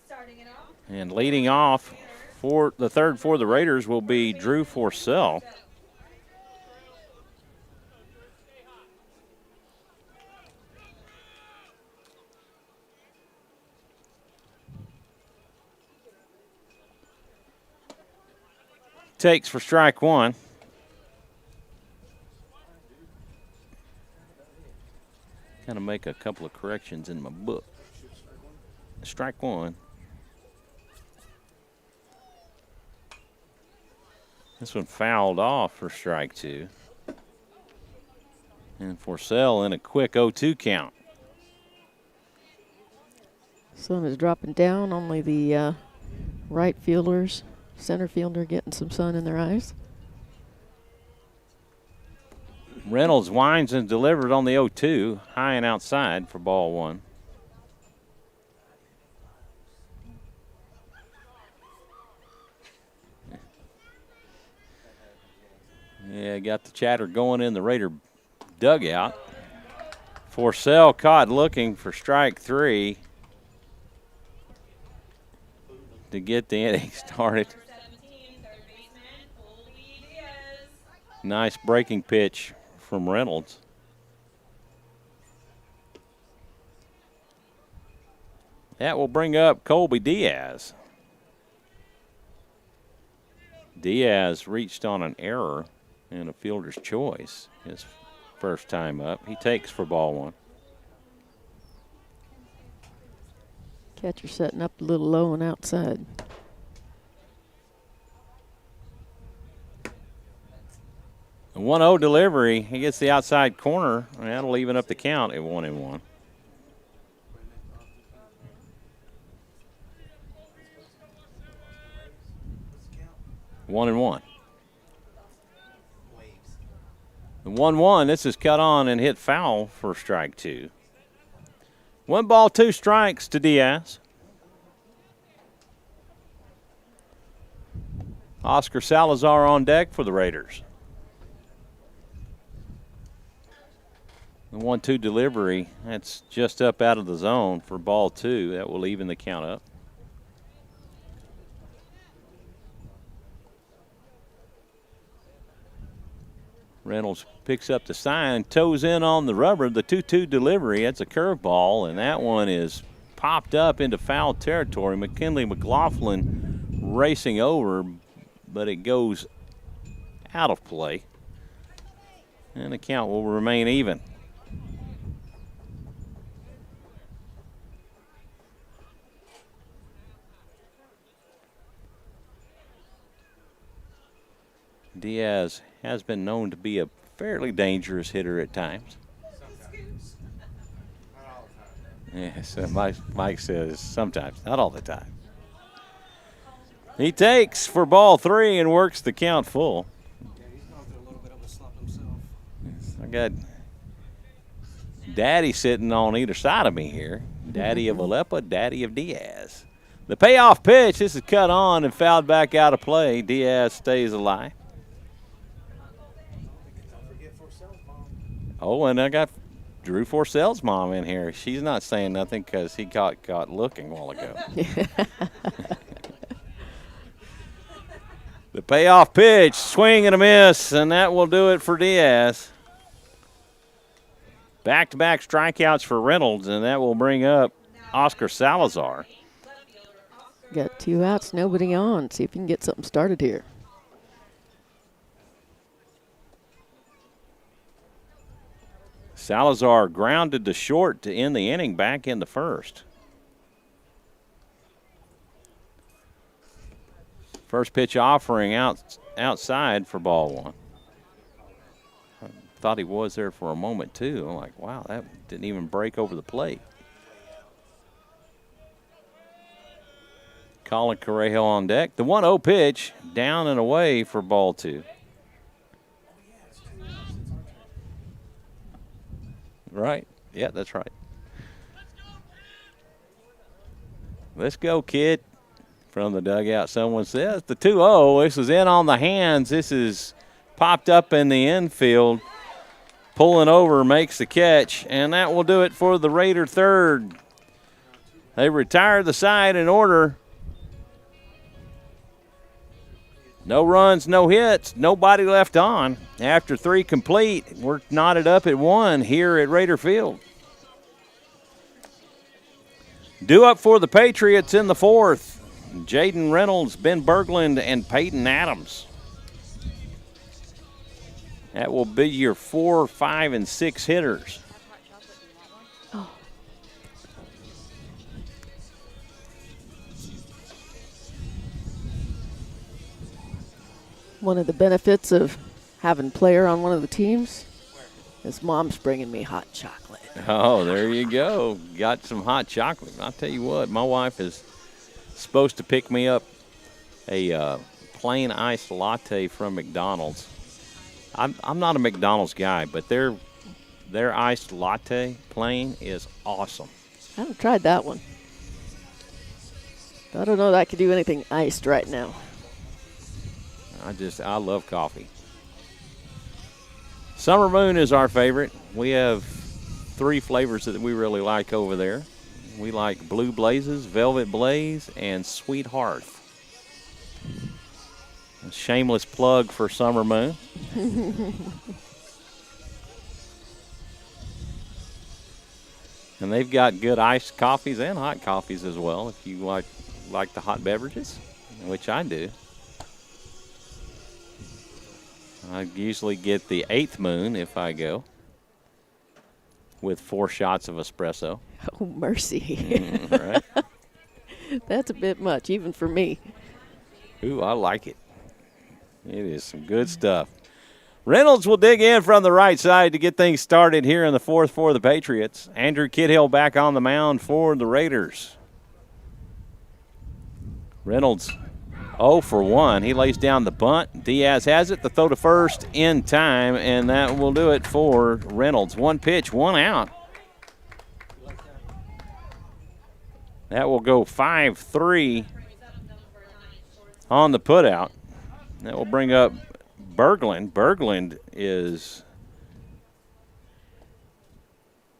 Starting it off. And leading off for the third for the Raiders will be Drew Forcell. Takes for strike one. Kind of make a couple of corrections in my book. Strike one. This one fouled off for strike two. And Forcell in a quick 0-2 count. Sun is dropping down. Only the right fielders, center fielder getting some sun in their eyes. Reynolds winds and delivered on the 0-2, high and outside for ball one. Yeah, got the chatter going in the Raider dugout. Forcell caught looking for strike three to get the inning started. Nice breaking pitch from Reynolds. That will bring up Colby Diaz. Diaz reached on an error and a fielder's choice his first time up. He takes for ball one. Catcher setting up a little low and outside. The 1-0 delivery, he gets the outside corner, and that'll even up the count at 1-1. One and one. The 1-1, this is cut on and hit foul for strike two. 1 ball, 2 strikes to Diaz. Oscar Salazar on deck for the Raiders. The 1-2 delivery, that's just up out of the zone for ball two. That will even the count up. Reynolds picks up the sign, toes in on the rubber. The 2-2 delivery, that's a curveball, and that one is popped up into foul territory. McKinley McLaughlin racing over, but it goes out of play. And the count will remain even. Diaz has been known to be a fairly dangerous hitter at times. Yes, Mike says sometimes, not all the time. He takes for ball three and works the count full. Yeah, he's going through a little bit of a slump himself. I got Daddy sitting on either side of me here. Daddy of Aleppo, Daddy of Diaz. The payoff pitch, this is cut on and fouled back out of play. Diaz stays alive. Oh, and I got Drew Forsell's mom in here. She's not saying nothing because he got looking a while ago. The payoff pitch, swing and a miss, and that will do it for Diaz. Back-to-back strikeouts for Reynolds, and that will bring up Oscar Salazar. Got 2 outs, nobody on. See if you can get something started here. Salazar grounded to short to end the inning back in the first. First pitch offering outside for ball 1. I thought he was there for a moment, too. I'm like, wow, that didn't even break over the plate. Colin Correjo on deck. The 1-0 pitch, down and away for ball 2. Right. Yeah, that's right. Let's go, kid. From the dugout, someone says the 2-0. This is in on the hands. This is popped up in the infield. Pulling over, makes the catch, and that will do it for the Raider third. They retire the side in order. No runs, no hits, nobody left on. After 3 complete, we're knotted up at 1 here at Raider Field. Due up for the Patriots in the 4th. Jaden Reynolds, Ben Berglund, and Peyton Adams. That will be your 4, 5, and 6 hitters. Oh. One of the benefits of having player on one of the teams is Mom's bringing me hot chocolate. Oh, there you go. Got some hot chocolate. I'll tell you what, my wife is supposed to pick me up a plain iced latte from McDonald's. I'm not a McDonald's guy, but their iced latte plain is awesome. I haven't tried that one. I don't know that I could do anything iced right now. I love coffee. Summer Moon is our favorite. We have 3 flavors that we really like over there. We like Blue Blazes, Velvet Blaze, and Sweet Hearth. A shameless plug for Summer Moon. And they've got good iced coffees and hot coffees as well, if you like the hot beverages, which I do. I usually get the 8th Moon if I go, with 4 shots of espresso. Oh, mercy. Right. That's a bit much, even for me. Ooh, I like it. It is some good stuff. Reynolds will dig in from the right side to get things started here in the 4th for the Patriots. Andrew Kidhill back on the mound for the Raiders. Reynolds 0 for 1. He lays down the bunt. Diaz has it. The throw to first in time, and that will do it for Reynolds. 1 pitch, 1 out. That will go 5-3 on the putout. That will bring up Berglund. Berglund is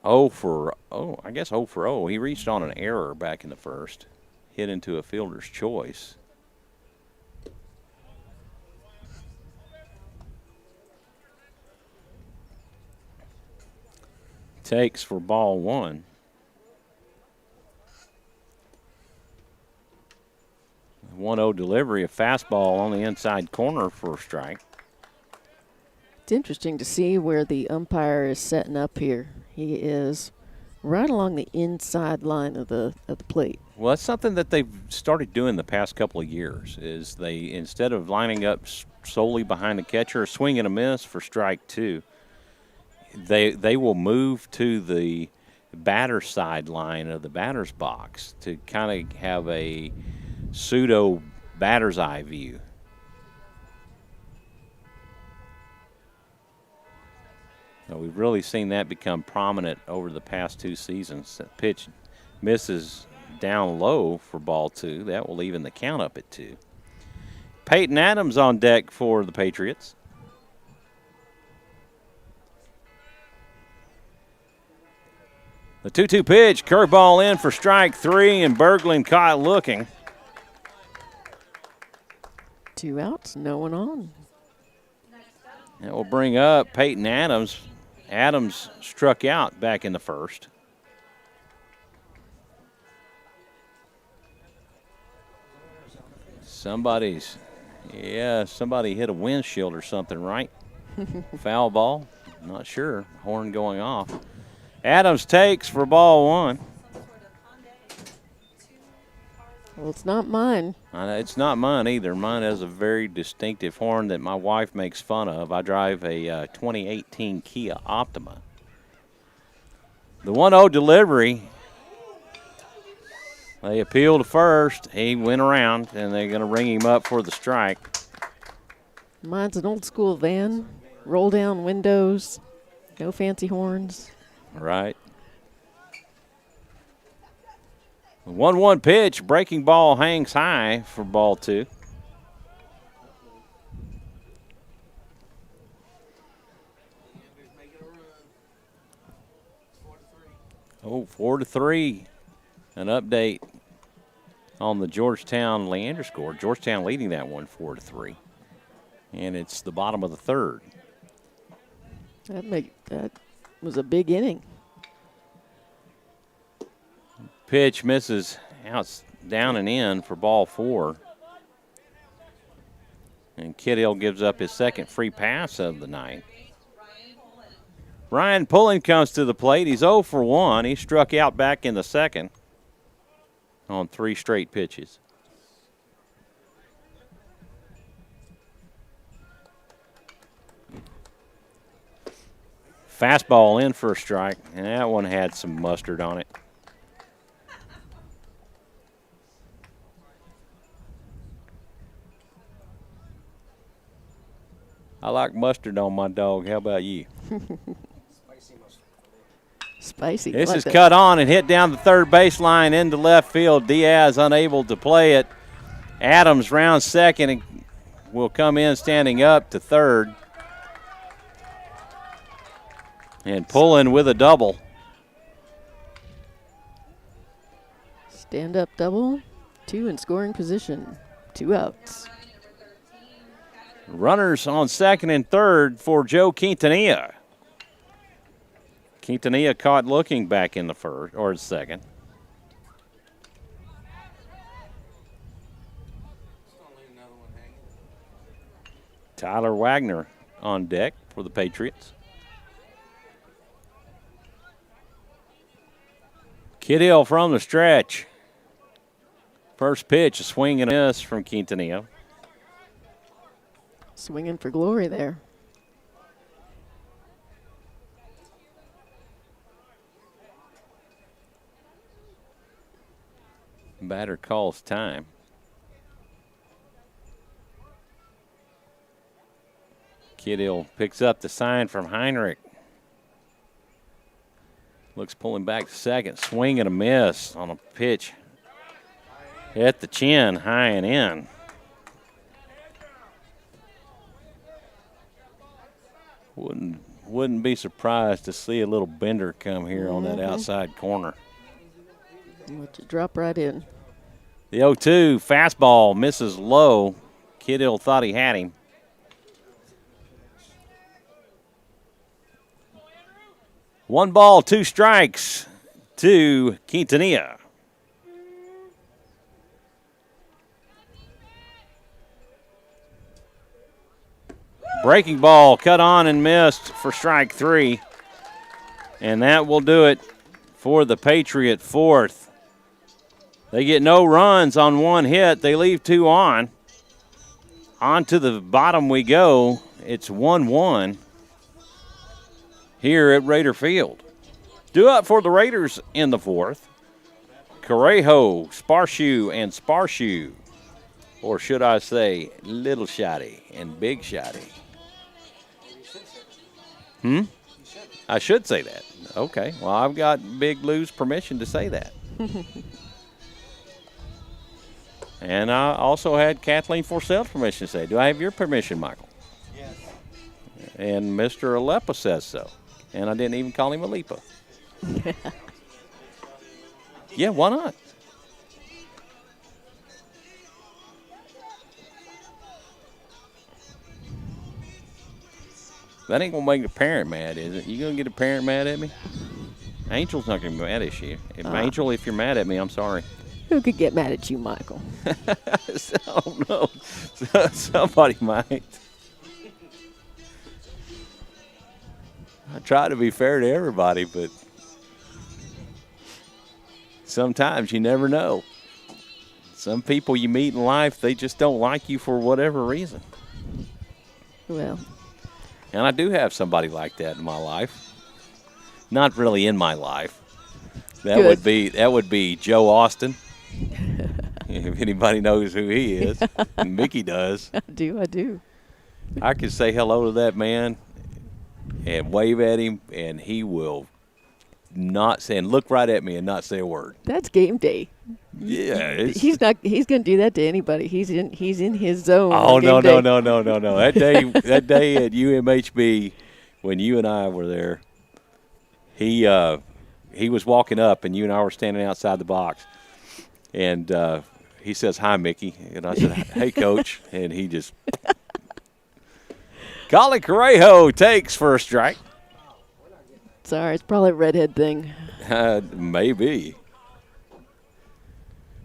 0 for 0. He reached on an error back in the first. Hit into a fielder's choice. Takes for ball 1. 1-0 delivery, a fastball on the inside corner for a strike. It's interesting to see where the umpire is setting up here. He is right along the inside line of the plate. Well, that's something that they've started doing the past couple of years, is they, instead of lining up solely behind the catcher, swing and a miss for strike 2, they will move to the batter side line of the batter's box to kind of have a pseudo batter's eye view. Now, we've really seen that become prominent over the past 2 seasons. That pitch misses down low for ball 2. That will even the count up at 2. Peyton Adams on deck for the Patriots. The 2-2 pitch, curveball in for strike 3, and Berglund caught looking. 2 outs, no one on. That will bring up Peyton Adams. Adams struck out back in the first. Somebody hit a windshield or something, right? Foul ball, not sure. Horn going off. Adams takes for ball 1. Well, it's not mine. It's not mine either. Mine has a very distinctive horn that my wife makes fun of. I drive a 2018 Kia Optima. The 1-0 delivery. They appeal to first. He went around, and they're going to ring him up for the strike. Mine's an old school van. Roll down windows. No fancy horns. Right. 1-1 pitch. Breaking ball hangs high for ball 2. Oh, 4-3. An update on the Georgetown Leander score. Georgetown leading that one 4-3. And it's the bottom of the 3rd. That was a big inning. Pitch misses out, down and in for ball 4. And Kiddill gives up his second free pass of the night. Ryan Pullen comes to the plate. He's 0 for 1. He struck out back in the second on 3 straight pitches. Fastball in for a strike, and that one had some mustard on it. I like mustard on my dog. How about you? Spicy. This like is that. cut on and hit down the third baseline into left field. Diaz unable to play it. Adams rounds second and will come in standing up to third. And Pullen with a double. Stand up double. 2 in scoring position. 2 outs. Runners on second and third for Joe Quintanilla. Quintanilla caught looking back in the first or the second. Tyler Wagner on deck for the Patriots. Kiddill from the stretch. First pitch, a swing and a miss from Quintanilla. Swinging for glory there. Batter calls time. Kiddill picks up the sign from Heinrich. Looks pulling back to second. Swing and a miss on a pitch. Hit the chin, high and in. Wouldn't be surprised to see a little bender come here on that outside corner. Let you drop right in. The 0-2 fastball misses low. Kiddill thought he had him. One ball, 2 strikes to Quintanilla. Breaking ball cut on and missed for strike 3. And that will do it for the Patriot 4th. They get no runs on 1 hit. They leave 2 on. On to the bottom we go. It's 1-1 here at Raider Field. Due up for the Raiders in the 4th. Correjo, Sparshoe, and Sparshoe. Or should I say Little Shotty and Big Shotty? I should say that. Okay. Well, I've got Big Lou's permission to say that. And I also had Kathleen Forsell's permission to say it. Do I have your permission, Michael? Yes. And Mr. Alepa says so. And I didn't even call him Alepa. Yeah, why not? That ain't gonna make the parent mad, is it? You gonna get a parent mad at me? Angel's not gonna be mad at you. Angel, if you're mad at me, I'm sorry. Who could get mad at you, Michael? Oh no, somebody might. I try to be fair to everybody, but sometimes you never know. Some people you meet in life, they just don't like you for whatever reason. Well, And I do have somebody like that in my life. Not really in my life. That Good. would be Joe Austin. If anybody knows who he is, and Mickey does. I do. I could say hello to that man and wave at him, and he will not say, and look right at me and not say a word. That's game day. Yeah, He's going to do that to anybody. He's in his zone. Oh on no, game no, day. no. That day at UMHB, when you and I were there, he was walking up, and you and I were standing outside the box, and he says, "Hi, Mickey," and I said, "Hey, Coach," and he just. Collie Correjo takes first strike. Sorry, it's probably a redhead thing. Maybe.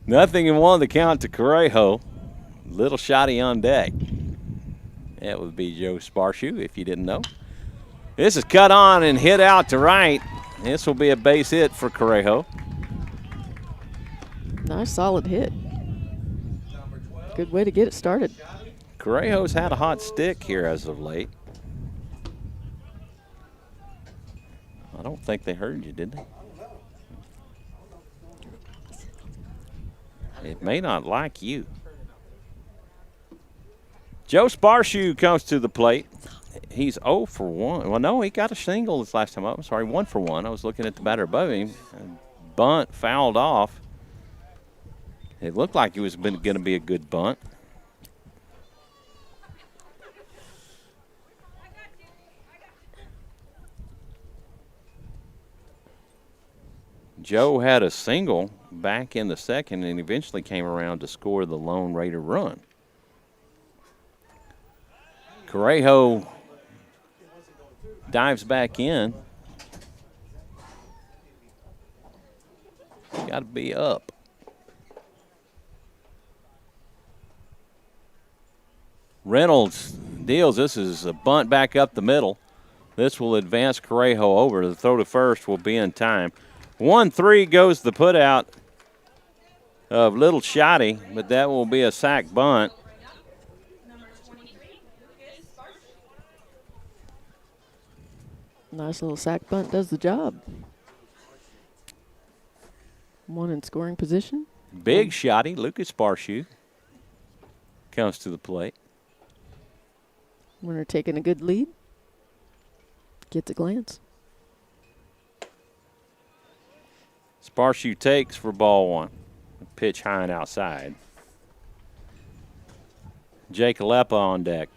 Nothing in one the count to Correjo. Little shotty on deck. That would be Joe Sparshoe, if you didn't know. This is cut on and hit out to right. This will be a base hit for Correjo. Nice, solid hit. Good way to get it started. Correjo's had a hot stick here as of late. I don't think they heard you, did they? It may not like you. Joe Sparshoe comes to the plate. He's 0 for 1. Well, no, he got a single this last time up. I'm sorry, 1 for 1. I was looking at the batter above him. Bunt fouled off. It looked like it was going to be a good bunt. Joe had a single back in the second and eventually came around to score the lone Raider run. Correjo dives back in. Got to be up. Reynolds deals. This is a bunt back up the middle. This will advance Correjo over. The throw to first will be in time. 1-3 goes the putout of Little Shotty, but that will be a sack bunt. Nice little sack bunt does the job. One in scoring position. Big Shotty, Lucas Sparshoe, comes to the plate. Winner taking a good lead. Gets a glance. Sparshoe takes for ball one. Pitch high and outside. Jake Alepa on deck.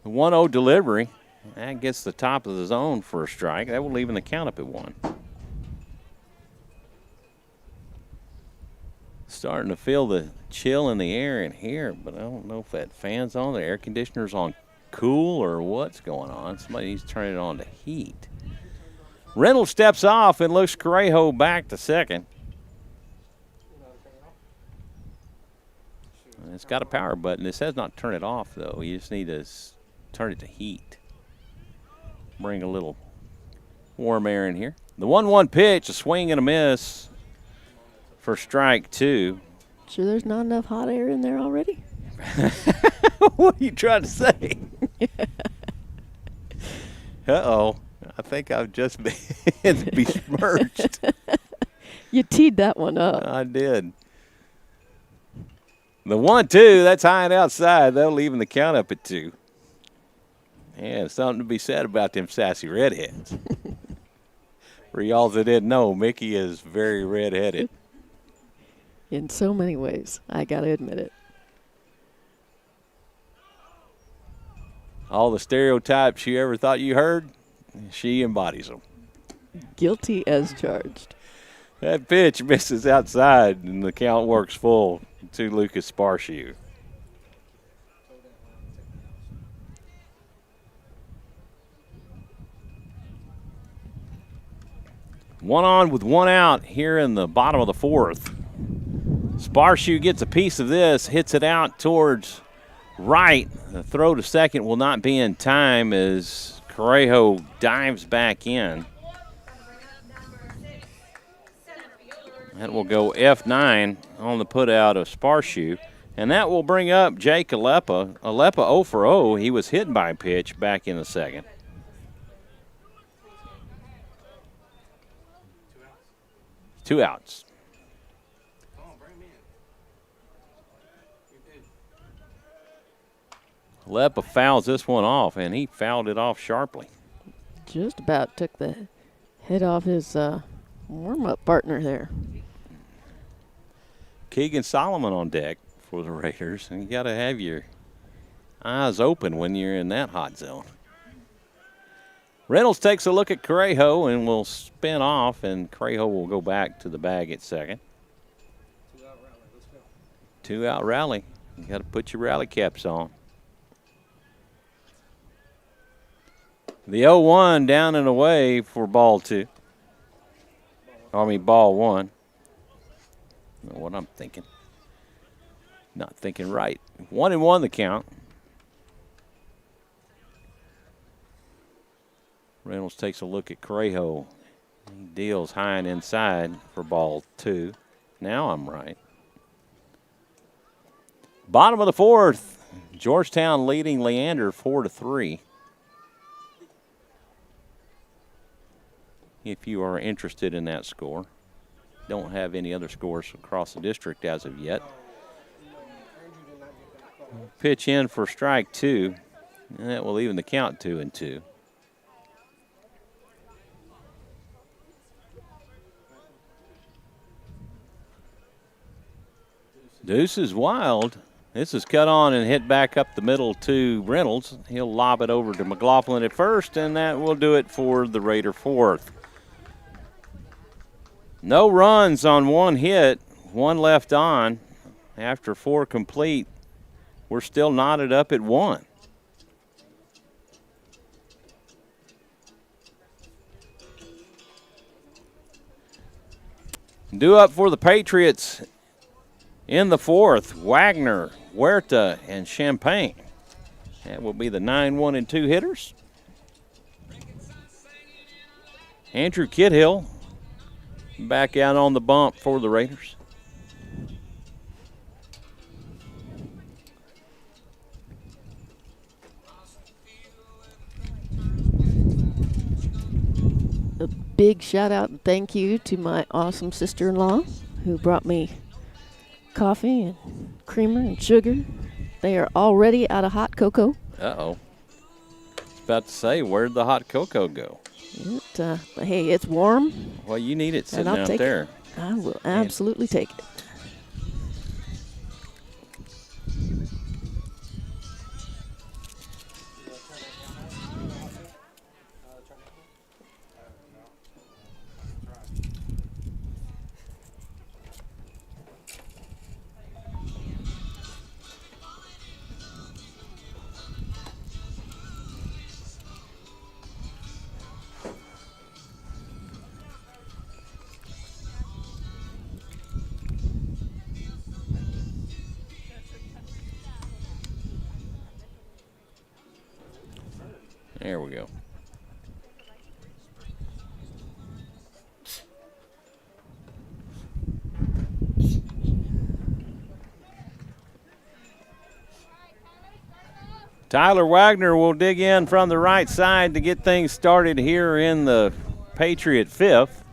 The 1-0 delivery. That gets the top of the zone for a strike. That will even the count up at 1. Starting to feel the chill in the air in here, but I don't know if that fan's on, the air conditioner's on cool or what's going on. Somebody needs to turn it on to heat. Reynolds steps off and looks Correjo back to second. It's got a power button. It says not turn it off, though. You just need to turn it to heat. Bring a little warm air in here. The 1-1 pitch, a swing and a miss for strike 2. Sure there's not enough hot air in there already? What are you trying to say? Uh-oh. I think I've just been besmirched. You teed that one up. I did. The 1-2, that's high and outside. That'll even the count up at 2. Yeah, something to be said about them sassy redheads. For y'all that didn't know, Mickey is very redheaded. In so many ways, I gotta admit it. All the stereotypes you ever thought you heard, she embodies them. Guilty as charged. That pitch misses outside, and the count works full to Lucas Sparshoe. One on with one out here in the bottom of the fourth. Sparshoe gets a piece of this, hits it out towards right. The throw to second will not be in time as Correjo dives back in. That will go F9 on the putout of Sparshoe. And that will bring up Jake Alepa. Alepa 0 for 0. He was hit by a pitch back in the second. Two outs. Come on, bring me in. Alepa fouls this one off, and he fouled it off sharply. Just about took the head off his warm-up partner there. Keegan Solomon on deck for the Raiders, and you got to have your eyes open when you're in that hot zone. Reynolds takes a look at Correjo and will spin off, and Correjo will go back to the bag at second. 2-out rally. Let's go. 2-out rally. You got to put your rally caps on. The 0-1 down and away for ball two. Ball one. I don't know what I'm thinking. Not thinking right. 1-1 the count. Reynolds takes a look at Correjo. He deals high and inside for ball two. Now I'm right. Bottom of the fourth. Georgetown leading Leander 4-3. If you are interested in that score. Don't have any other scores across the district as of yet. Pitch in for strike two. And that will even the count 2-2. Deuce is wild. This is cut on and hit back up the middle to Reynolds. He'll lob it over to McLaughlin at first, and that will do it for the Raider fourth. No runs on one hit, one left on. After 4 complete, we're still knotted up at 1. Due up for the Patriots in the fourth, Wagner, Huerta, and Champagne. That will be the 9-1 and 2 hitters. Andrew Kidhill back out on the bump for the Raiders. A big shout out and thank you to my awesome sister-in-law who brought me coffee and creamer and sugar. They are already out of hot cocoa. Uh-oh. I was about to say, where'd the hot cocoa go? Hey, it's warm. Well, you need it sitting I'll out take there. I will absolutely take it. There we go. Tyler Wagner will dig in from the right side to get things started here in the Patriot fifth.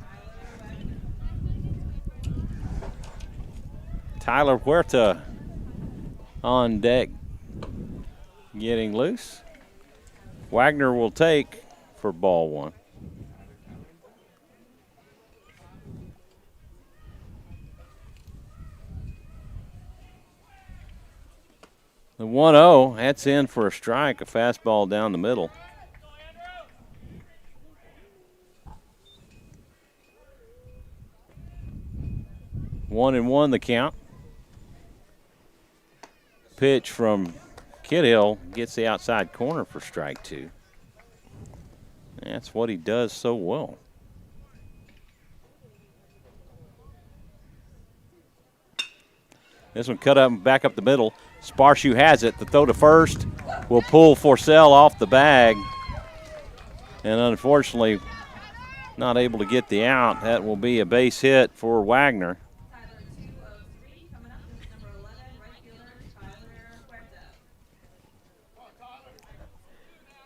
Tyler Huerta on deck getting loose. Wagner will take for ball one. The 1-0. That's in for a strike, a fastball down the middle. One and one the count. Pitch from Kidhill gets the outside corner for strike two. That's what he does so well. This one cut up back up the middle. Sparshoe has it. The throw to first will pull Forsell off the bag. And unfortunately, not able to get the out. That will be a base hit for Wagner. Tyler 2 of 3 coming up is number 11, right fielder Tyler Huerta.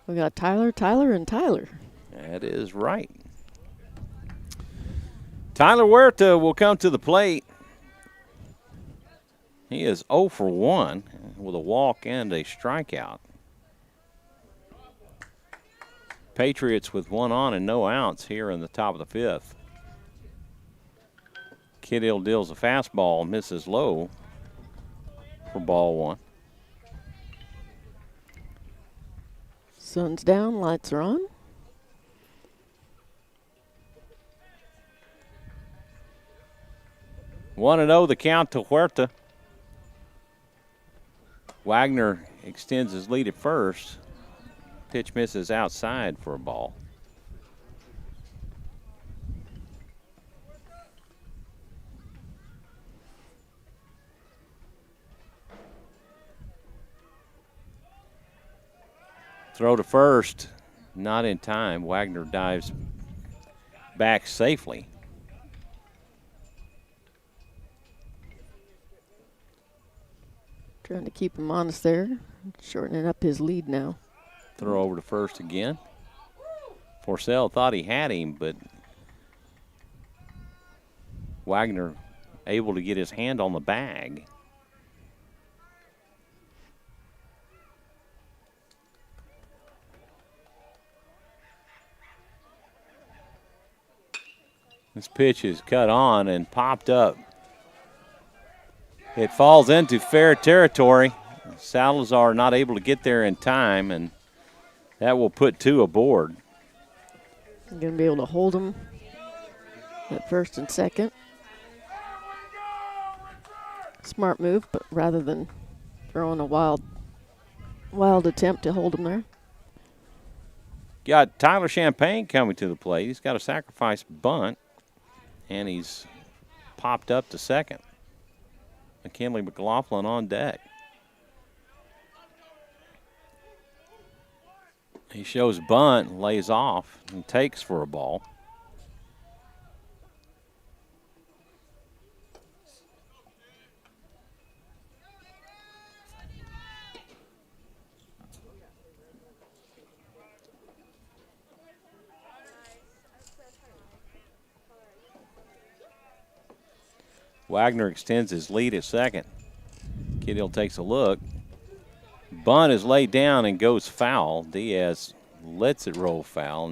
We got Tyler, and Tyler. That is right. Tyler Huerta will come to the plate. He is 0 for 1 with a walk and a strikeout. Patriots with one on and no outs here in the top of the fifth. Kidhill deals a fastball, misses low for ball one. Sun's down, lights are on. One and 0 the count to Huerta. Wagner extends his lead at first. Pitch misses outside for a ball. Throw to first, not in time. Wagner dives back safely. Trying to keep him honest there, shortening up his lead now. Throw over to first again. Forsell thought he had him, but Wagner able to get his hand on the bag. This pitch is cut on and popped up. It falls into fair territory. Salazar not able to get there in time, and that will put two aboard. I'm going to be able to hold him at first and second. Smart move, but rather than throwing a wild attempt to hold him there. Got Tyler Champagne coming to the plate. He's got a sacrifice bunt, and he's popped up to second. McKinley McLaughlin on deck. He shows bunt, lays off, and takes for a ball. Wagner extends his lead at second. Kidhill takes a look. Bunt is laid down and goes foul. Diaz lets it roll foul,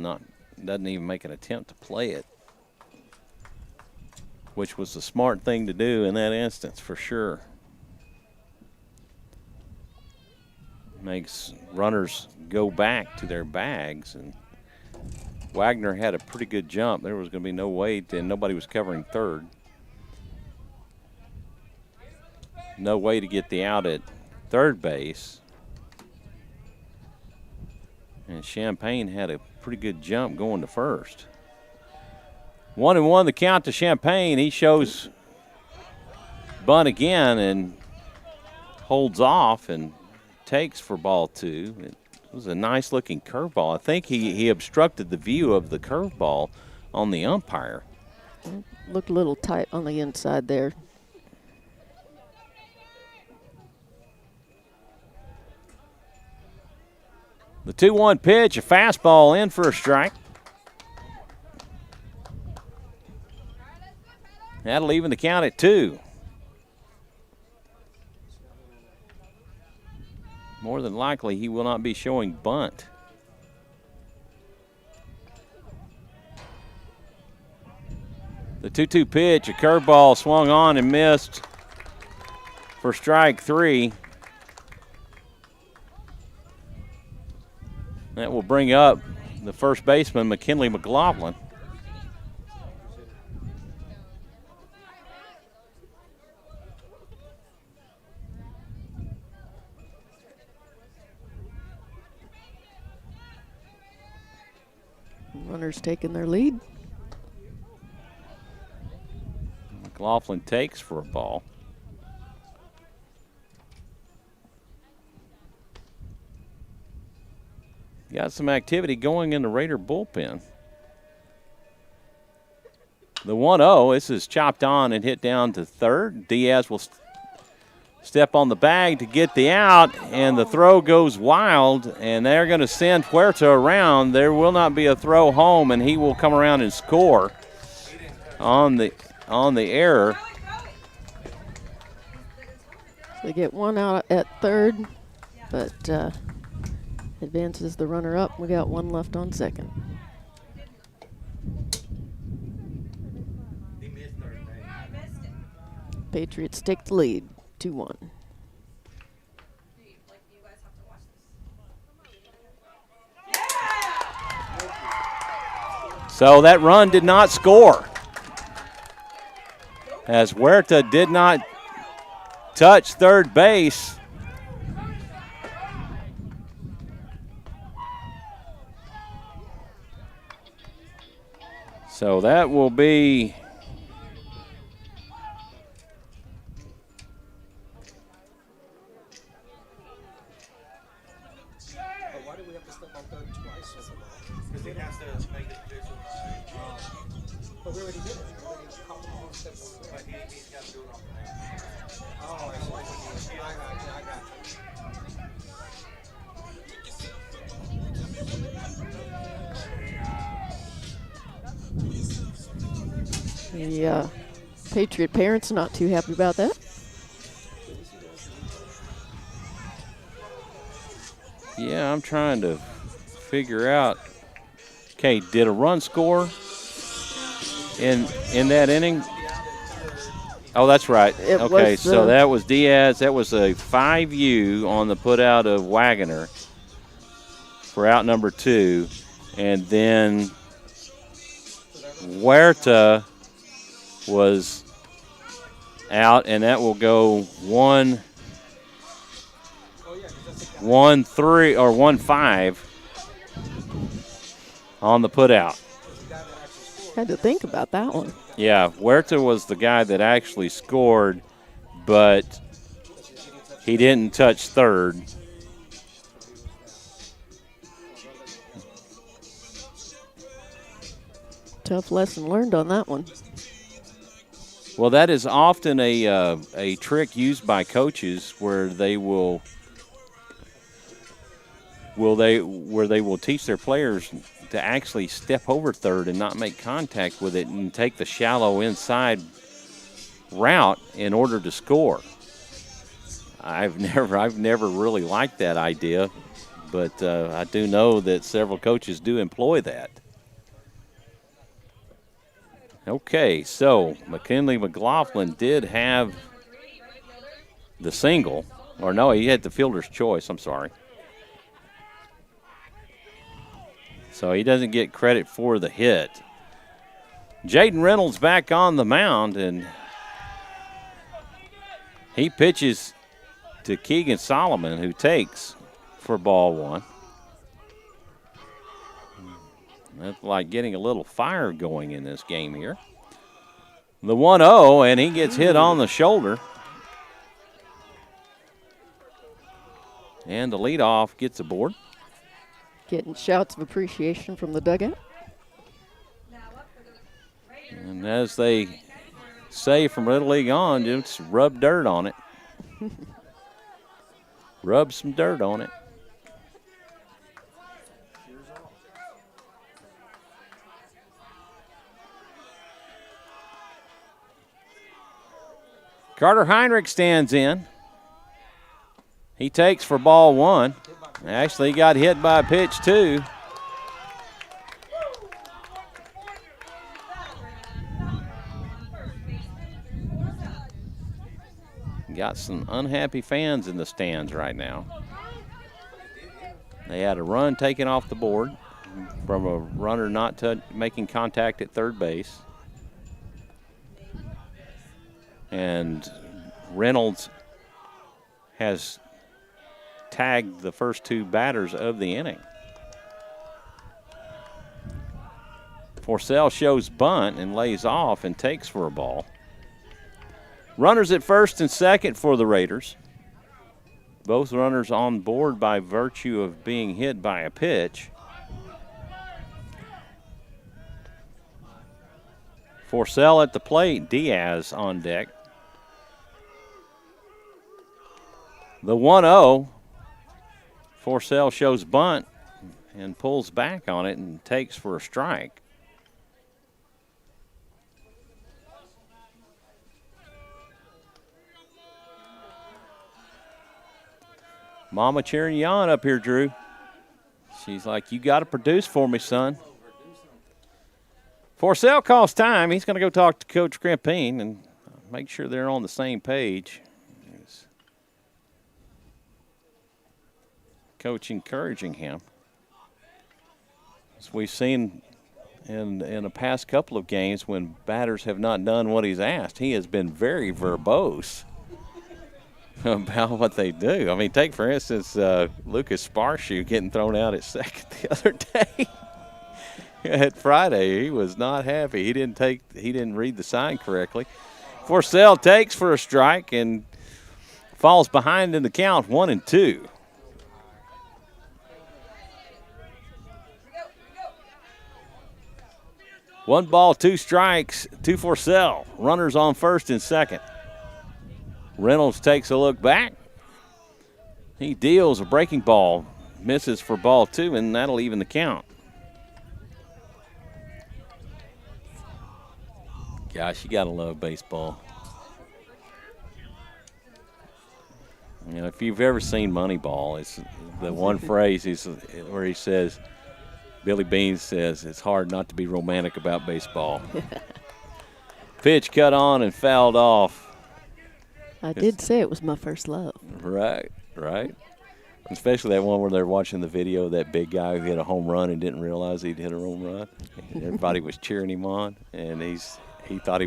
doesn't even make an attempt to play it, which was the smart thing to do in that instance for sure. Makes runners go back to their bags, and Wagner had a pretty good jump. There was going to be no way, and nobody was covering third. No way to get the out at third base. And Champagne had a pretty good jump going to first. 1-1 the count to Champagne. He shows bunt again and holds off and takes for ball two. It was a nice looking curveball. I think he obstructed the view of the curveball on the umpire. Looked a little tight on the inside there. The 2-1 pitch, a fastball in for a strike. That'll even the count at 2. More than likely, he will not be showing bunt. The 2-2 pitch, a curveball swung on and missed for strike 3. That will bring up the first baseman, McKinley McLaughlin. Runners taking their lead. McLaughlin takes for a ball. Got some activity going in the Raider bullpen. The 1-0, this is chopped on and hit down to third. Diaz will step on the bag to get the out, and the throw goes wild, and they're going to send Huerta around. There will not be a throw home, and he will come around and score on the error. They get one out at third, but advances the runner up. We got one left on second. He missed third base. Patriots take the lead, 2-1. So that run did not score, as Huerta did not touch third base. So that will be But why do we have to step on third twice? Because he has to make it official. But we already did it. We already called him on step on third. But he's got to do it off the net. Oh, I got you. The Patriot parents not too happy about that. Yeah, I'm trying to figure out. Okay, did a run score in that inning? Oh, that's right. It Okay, was, so that was Diaz. That was a 5U on the putout of Wagoner for out number 2. And then Huerta was out, and that will go 1-3 or 1-5 on the putout. Had to think about that one. Yeah, Huerta was the guy that actually scored, but he didn't touch third. Tough lesson learned on that one. Well, that is often a trick used by coaches where they will teach their players to actually step over third and not make contact with it and take the shallow inside route in order to score. I've never really liked that idea, but I do know that several coaches do employ that. Okay, so McKinley McLaughlin did have the single, or no, he had the fielder's choice, I'm sorry. So he doesn't get credit for the hit. Jaden Reynolds back on the mound, and he pitches to Keegan Solomon, who takes for ball 1. That's like getting a little fire going in this game here. The 1-0, and he gets hit on the shoulder. And the leadoff gets aboard. Getting shouts of appreciation from the dugout. And as they say from Little League on, just rub dirt on it. Rub some dirt on it. Carter Heinrich stands in. He takes for ball 1. Actually, he got hit by a pitch, too. Got some unhappy fans in the stands right now. They had a run taken off the board from a runner not making contact at third base. And Reynolds has tagged the first two batters of the inning. Forsell shows bunt and lays off and takes for a ball. Runners at first and second for the Raiders. Both runners on board by virtue of being hit by a pitch. Forsell at the plate, Diaz on deck. The 1-0. Forsell shows bunt and pulls back on it and takes for a strike. Mama cheering you on up here, Drew. She's like, you got to produce for me, son. Forsell calls time. He's going to go talk to Coach Crimpine and make sure they're on the same page. Coach encouraging him. As we've seen in the past couple of games when batters have not done what he's asked, he has been very verbose about what they do. I mean, take for instance Lucas Sparshoe getting thrown out at second the other day. At Friday, he was not happy. He didn't read the sign correctly. Forsell takes for a strike and falls behind in the count, 1-2. One ball, two strikes to Forsell. Runners on first and second. Reynolds takes a look back. He deals a breaking ball, misses for ball two, and that'll even the count. Gosh, you got to love baseball. You know, if you've ever seen Moneyball, it's the one phrase where he says, Billy Bean says, it's hard not to be romantic about baseball. Pitch cut on and fouled off. I did say it was my first love. Right. Especially that one where they're watching the video of that big guy who hit a home run and didn't realize he'd hit a home run. And everybody was cheering him on, and he thought he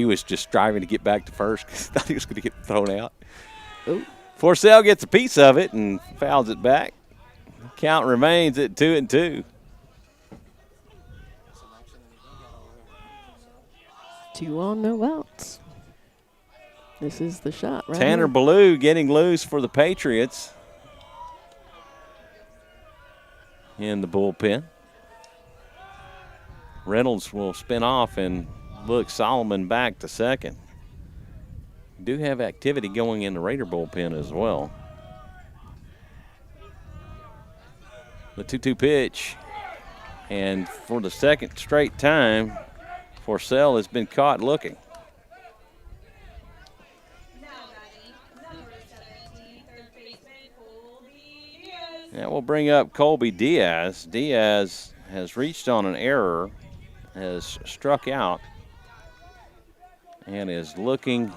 was just striving to get back to first because he thought he was going to get thrown out. Ooh. Forsell gets a piece of it and fouls it back. Count remains at 2-2. 2 on, no outs. This is the shot, right? Tanner Ballou getting loose for the Patriots in the bullpen. Reynolds will spin off and look Solomon back to second. We do have activity going in the Raider bullpen as well. The 2-2 pitch, and for the second straight time, Forsell has been caught looking. Now batting, number 17, third baseman, Colby Diaz. That will bring up Colby Diaz. Diaz has reached on an error, has struck out, and is looking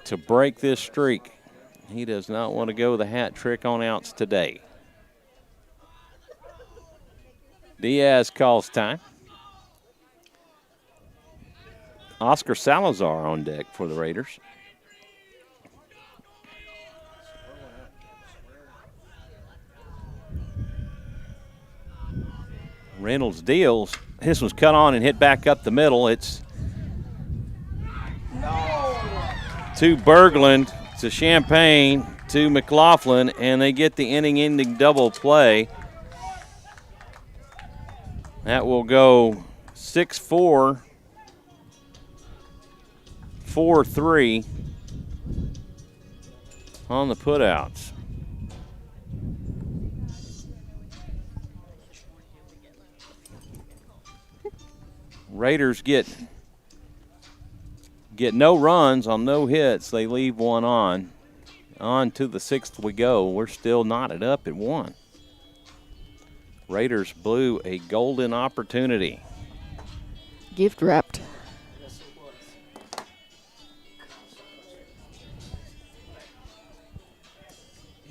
to break this streak. He does not want to go the hat trick on outs today. Diaz calls time. Oscar Salazar on deck for the Raiders. Reynolds deals. This was cut on and hit back up the middle. It's to Berglund, to Champagne, to McLaughlin, and they get the inning-ending double play. That will go 6-4, 4-3 on the putouts. Raiders get no runs on no hits. They leave one on. On to the sixth we go. We're still knotted up at 1. Raiders blew a golden opportunity. Gift wrapped. Yes, it was.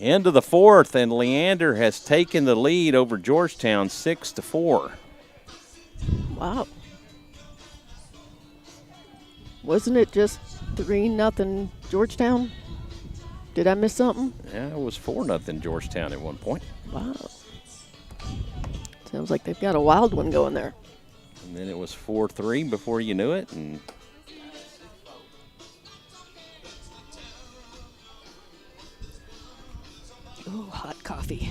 Into the fourth, and Leander has taken the lead over Georgetown 6-4. Wow. Wasn't it just 3-0 Georgetown? Did I miss something? Yeah, it was 4-0 Georgetown at one point. Wow. Sounds like they've got a wild one going there. And then it was 4-3 before you knew it. And Oh, hot coffee.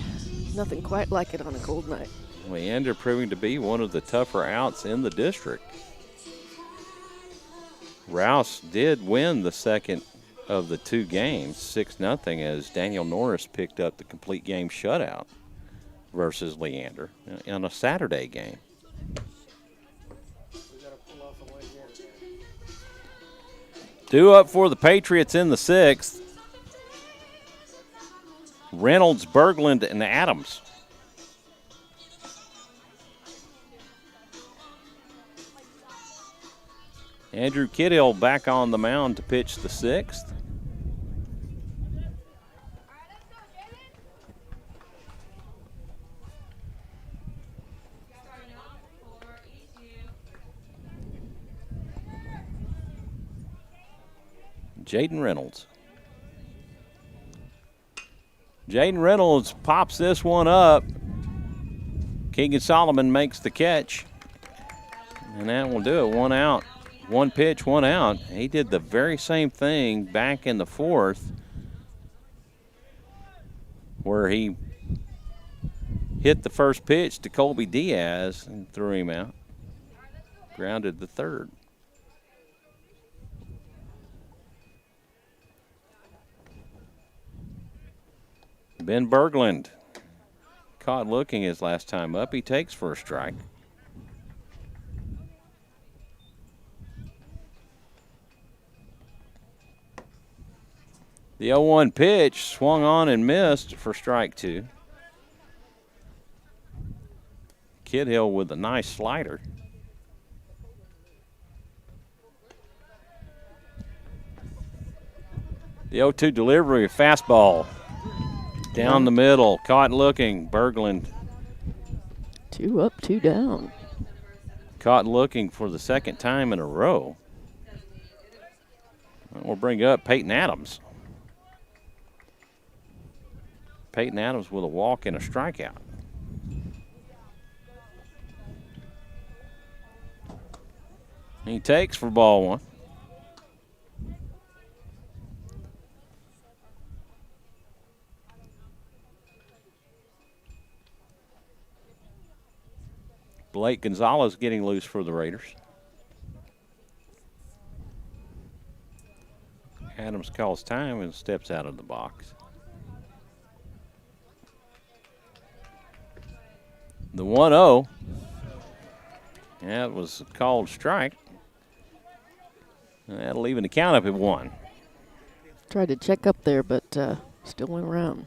Nothing quite like it on a cold night. Leander proving to be one of the tougher outs in the district. Rouse did win the second of the two games, 6-0, as Daniel Norris picked up the complete game shutout versus Leander in a Saturday game. We got to pull off a win here today. 2 up for the Patriots in the sixth. Reynolds, Berglund, and Adams. Andrew Kiddill back on the mound to pitch the sixth. Starting off for ECU. Jaden Reynolds. Jaden Reynolds pops this one up. Keegan Solomon makes the catch. And that will do it. 1 out. 1 pitch, 1 out. He did the very same thing back in the fourth, where he hit the first pitch to Colby Diaz and threw him out. Grounded the third. Ben Berglund caught looking his last time up. He takes for a strike. The 0-1 pitch swung on and missed for strike 2. Kidhill with a nice slider. The 0-2 delivery, fastball. Down the middle, caught looking, Berglund. 2 up, 2 down. Caught looking for the second time in a row. We'll bring up Peyton Adams. Peyton Adams with a walk and a strikeout. He takes for ball 1. Blake Gonzalez getting loose for the Raiders. Adams calls time and steps out of the box. The 1-0. Yeah, it was a called strike. That'll even the count up at 1. Tried to check up there, but still went around.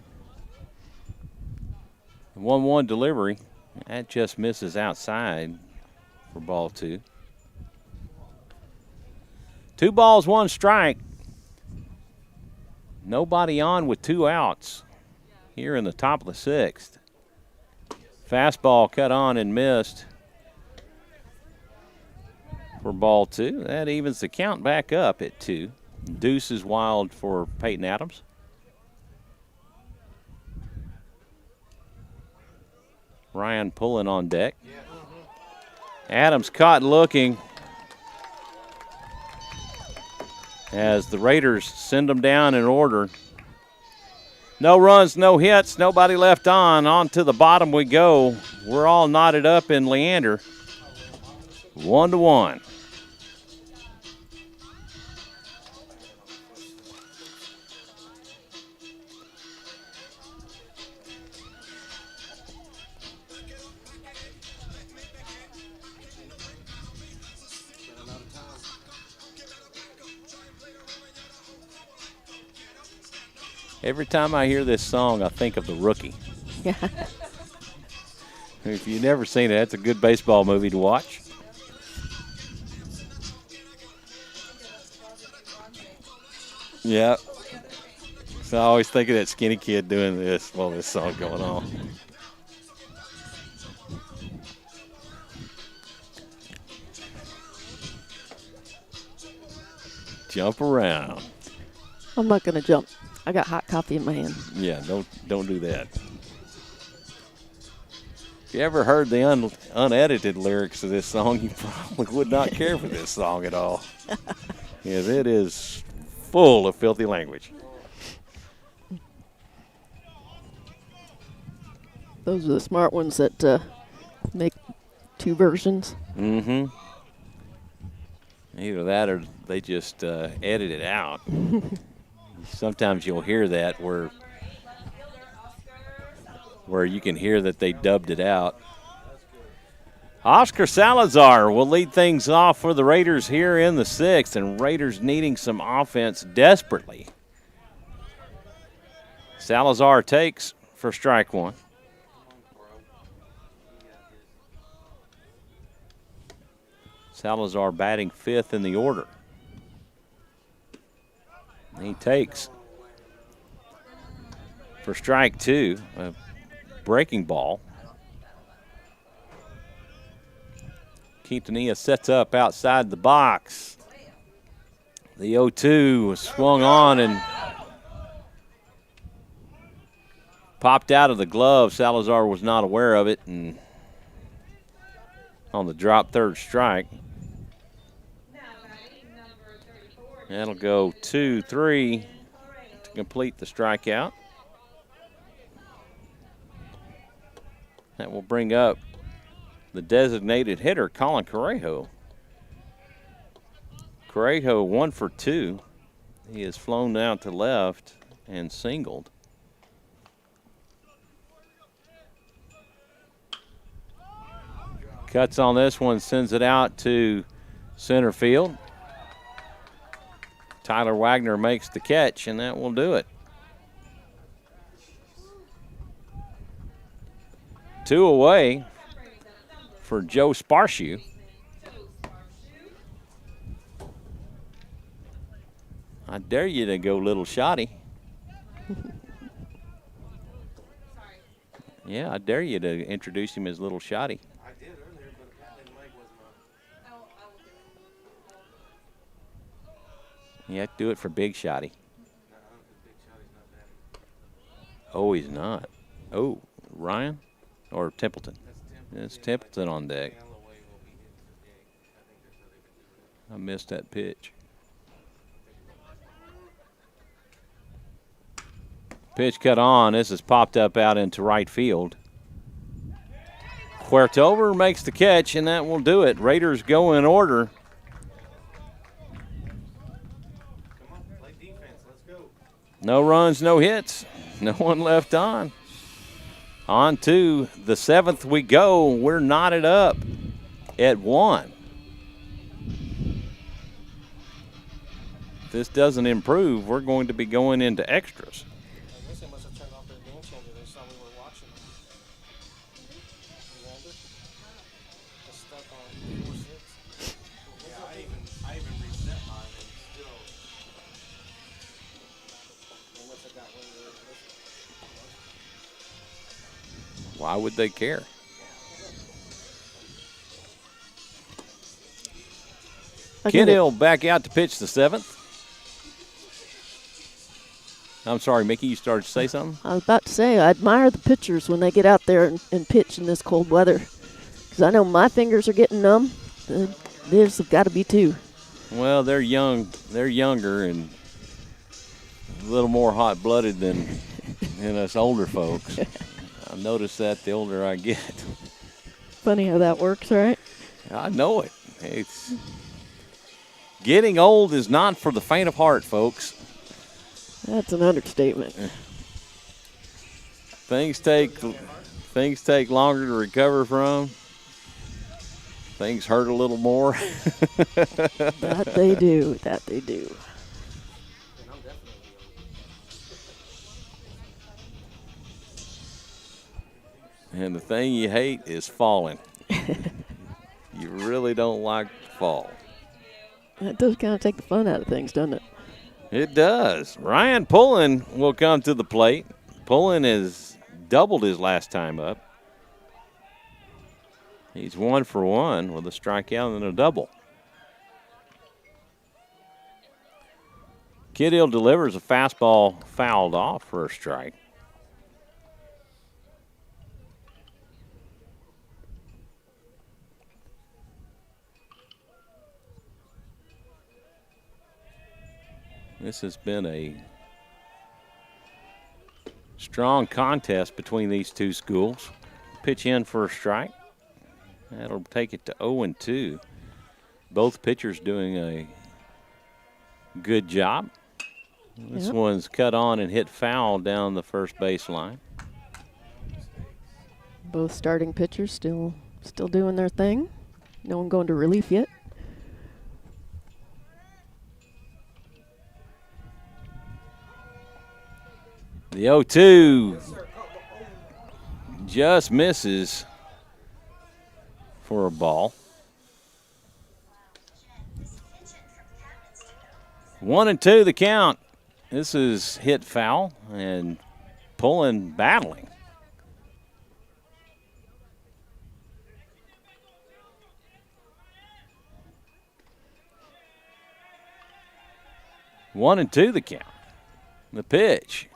The 1-1 delivery. That just misses outside for ball 2. 2 balls, 1 strike. Nobody on with 2 outs here in the top of the 6th. Fastball cut on and missed for ball 2. That evens the count back up at 2. Deuce is wild for Peyton Adams. Ryan pulling on deck. Adams caught looking as the Raiders send them down in order. No runs, no hits, nobody left on. On to the bottom we go. We're all knotted up in Leander. 1-1. Every time I hear this song, I think of The Rookie. Yeah. If you've never seen it, that's a good baseball movie to watch. Yeah. I always think of that skinny kid doing this while this song's going on. Jump around. I'm not going to jump. I got hot coffee in my hand. Yeah, don't do that. If you ever heard the unedited lyrics of this song, you probably would not care for this song at all. Yes, it is full of filthy language. Those are the smart ones that make 2 versions. Mm-hmm. Either that or they just edit it out. Sometimes you'll hear that where you can hear that they dubbed it out. Oscar Salazar will lead things off for the Raiders here in the 6th, and Raiders needing some offense desperately. Salazar takes for strike 1. Salazar batting 5th in the order. He takes for strike 2, a breaking ball. Quintanilla sets up outside the box. The 0-2 was swung on and popped out of the glove. Salazar was not aware of it, and on the drop, 3rd strike. That'll go 2-3 to complete the strikeout. That will bring up the designated hitter, Colin Correjo. Correjo 1 for 2. He has flown out to left and singled. Cuts on this one, sends it out to center field. Tyler Wagner makes the catch, and that will do it. 2 away for Joe Sparshew. I dare you to go little shotty. Yeah, I dare you to introduce him as little shotty. I did earlier, but apparently the mic wasn't on. You have to do it for Big Shotty. No, because Big Shotty's not batting. Oh, he's not. Oh, Ryan or Templeton? That's Templeton. It's Templeton on deck. Galloway will be hitting today. I think that's how they've been doing it. I missed that pitch. Pitch cut on. This is popped up out into right field. Huertover makes the catch, and that will do it. Raiders go in order. Come on, play defense. Let's go. No runs, no hits. No one left on. On to the 7th we go. We're knotted up at 1. If this doesn't improve, we're going to be going into extras. I guess they must have turned off their game changer. They saw we were watching them. Remember? It's stuck on 4-6. Yeah, I even reset mine and still. They must have got one of those. Why would they care? Kiddill back out to pitch the 7th. I'm sorry, Mickey, you started to say something? I was about to say, I admire the pitchers when they get out there and pitch in this cold weather. Because I know my fingers are getting numb. Theirs have got to be too. Well, they're young. They're younger and a little more hot-blooded than us older folks. I notice that the older I get. Funny how that works, right? I know it. It's getting old is not for the faint of heart, folks. That's an understatement. Things take longer to recover from. Things hurt a little more. That they do. That they do. And I'm definitely young. And the thing you hate is falling. You really don't like to fall. That does kind of take the fun out of things, doesn't it? It does. Ryan Pullen will come to the plate. Pullen has doubled his last time up. He's 1 for 1 with a strikeout and a double. Kiddill delivers a fastball fouled off for a strike. This has been a strong contest between these two schools. Pitch in for a strike. That'll take it to 0-2. Both pitchers doing a good job. This one's cut on and hit foul down the first baseline. Both starting pitchers still doing their thing. No one going to relief yet. The 0-2 just misses for a ball. 1-2 the count. This is hit foul and Pullen battling. One and two the count. The pitch.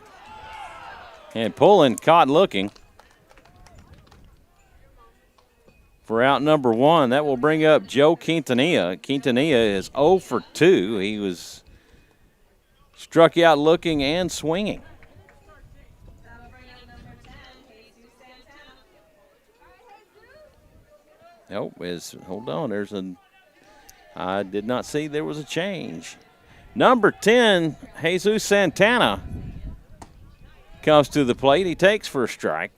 And Pullen caught looking for out number 1. That will bring up Joe Quintanilla. Quintanilla is 0 for 2. He was struck out looking and swinging. That'll bring up number 10, Jesus Santana. Hold on. I did not see there was a change. Number 10, Jesus Santana, comes to the plate. He takes for a strike.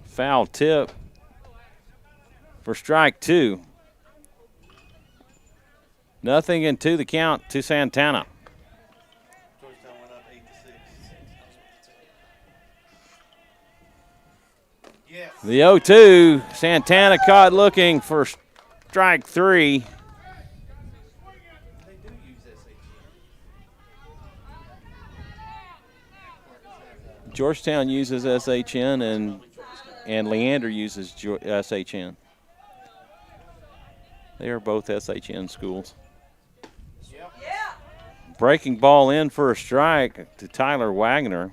Foul tip for strike 2. 0-2 the count to Santana. Georgetown went up 8-6. Yes. The 0-2, Santana caught looking for strike 3. They do use SHN. Georgetown uses SHN and Leander uses SHN. They are both SHN schools. Yep. Breaking ball in for a strike to Tyler Wagner.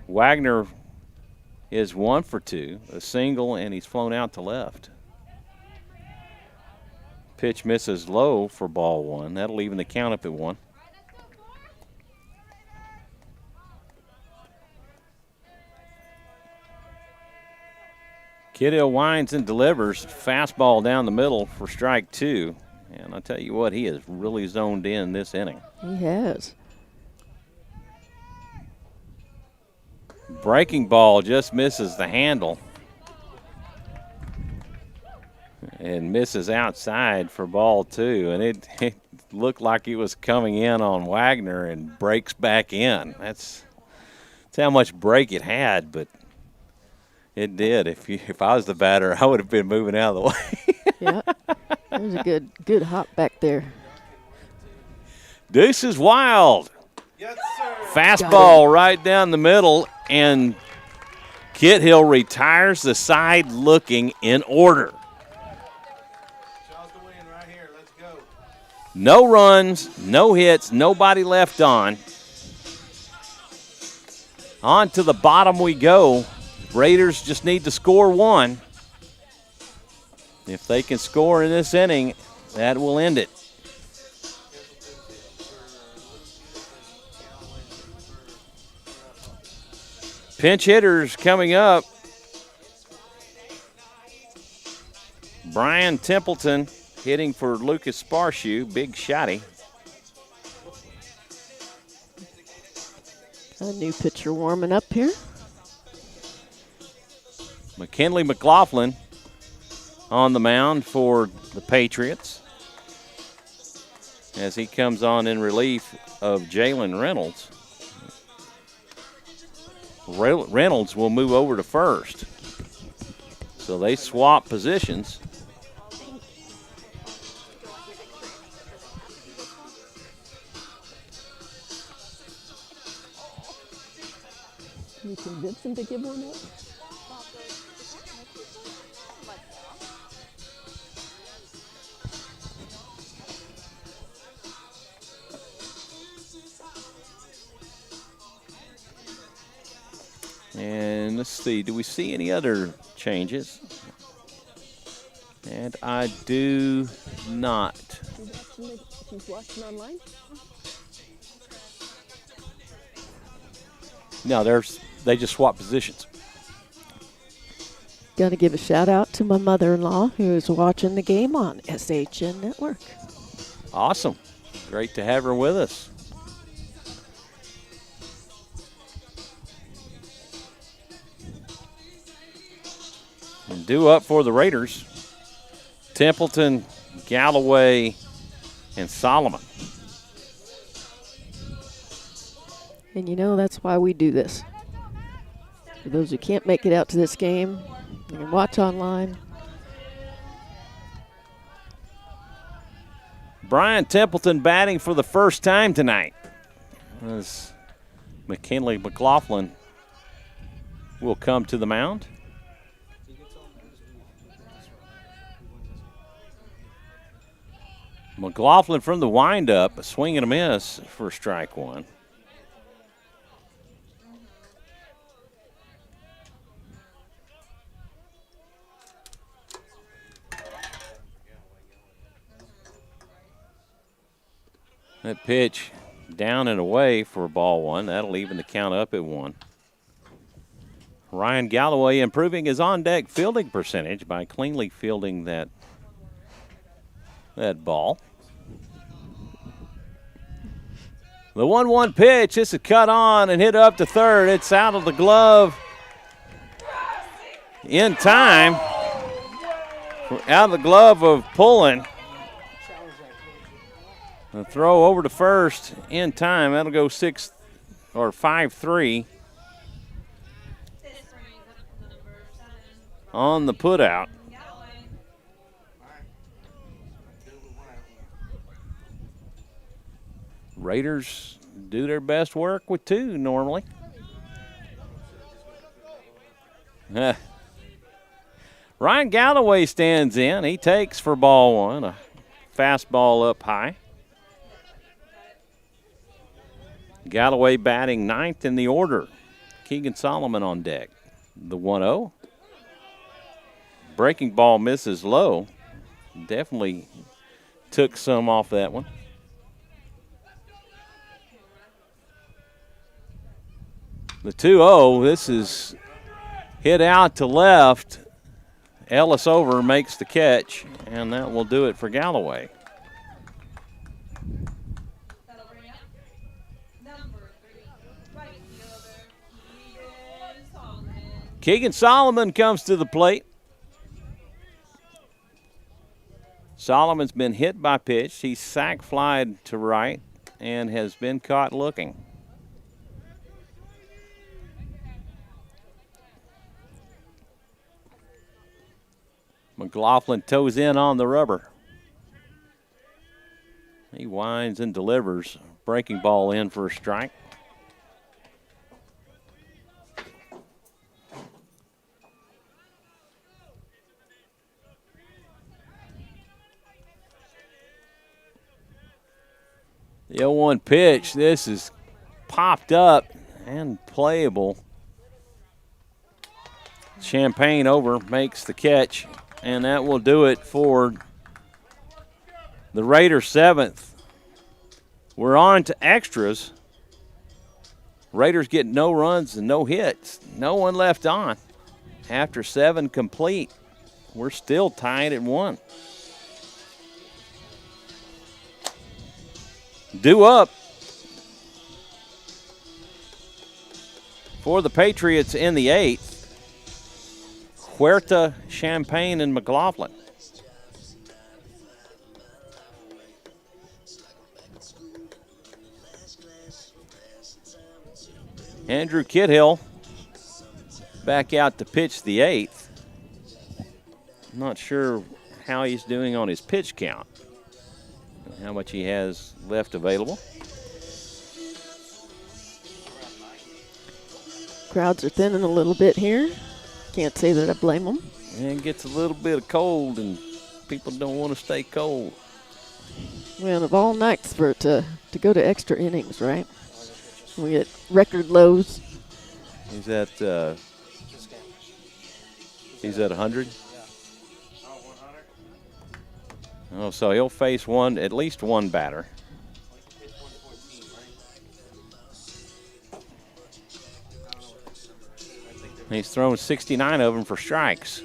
Wagner is 1 for 2, a single, and he's flown out to left. Pitch misses low for ball 1. That'll even the count up at 1. Kiddill winds and delivers. Fastball down the middle for strike 2. And I tell you what, he has really zoned in this inning. He has. Breaking ball just misses the handle. And misses outside for ball 2. And it looked like it was coming in on Wagner and breaks back in. That's how much break it had, but it did. If I was the batter, I would have been moving out of the way. Yeah. There's a good hop back there. Deuce is wild. Yes, sir. Fastball right down the middle, and Kiddill retires the side looking in order. Shaw's the win right here. Let's go. No runs, no hits, nobody left on. On to the bottom we go. Raiders just need to score 1. If they can score in this inning, that will end it. Pinch hitters coming up. Brian Templeton hitting for Lucas Sparshoe, big shotty. A new pitcher warming up here. McKinley McLaughlin on the mound for the Patriots as he comes on in relief of Jalen Reynolds. Reynolds will move over to first. So they swap positions. You convince him to give one up? And let's see, do we see any other changes? And I do not. She's watching online? No, they just swap positions. Got to give a shout out to my mother-in-law who's watching the game on SHN Network. Awesome. Great to have her with us. And due up for the Raiders, Templeton, Galloway, and Solomon. And you know, that's why we do this. For those who can't make it out to this game, you can watch online. Brian Templeton batting for the first time tonight, as McKinley McLaughlin will come to the mound. McLaughlin from the windup, a swing and a miss for strike one. That pitch down and away for ball one. That'll even the count up at 1. Ryan Galloway improving his on-deck fielding percentage by cleanly fielding that ball. The 1-1 pitch. This is cut on and hit up to third. It's out of the glove in time. Out of the glove of Pullen. The throw over to first in time. That'll go 6 or 5-3 on the putout. Raiders do their best work with 2 normally. Ryan Galloway stands in. He takes for ball 1, a fastball up high. Galloway batting 9th in the order. Keegan Solomon on deck. The 1-0. Breaking ball misses low. Definitely took some off that one. The 2-0, this is hit out to left. Ellis over makes the catch, and that will do it for Galloway. That'll bring up number 3, right fielder, Keegan Solomon. Keegan Solomon comes to the plate. Solomon's been hit by pitch. He's sac flied to right and has been caught looking. McLaughlin toes in on the rubber. He winds and delivers. Breaking ball in for a strike. The 0-1 pitch. This is popped up and playable. Champagne over makes the catch. And that will do it for the Raiders' 7th. We're on to extras. Raiders get no runs and no hits. No one left on. After 7 complete, we're still tied at 1. Due up for the Patriots in the 8th. Huerta, Champagne, and McLaughlin. Andrew Kidhill back out to pitch the 8th. I'm not sure how he's doing on his pitch count, and how much he has left available. Crowds are thinning a little bit here. Can't say that I blame them. And it gets a little bit of cold, and people don't want to stay cold. Well, of all nights for it to go to extra innings, right? We get record lows. He's at 100. Oh, so he'll face at least one batter. He's thrown 69 of them for strikes.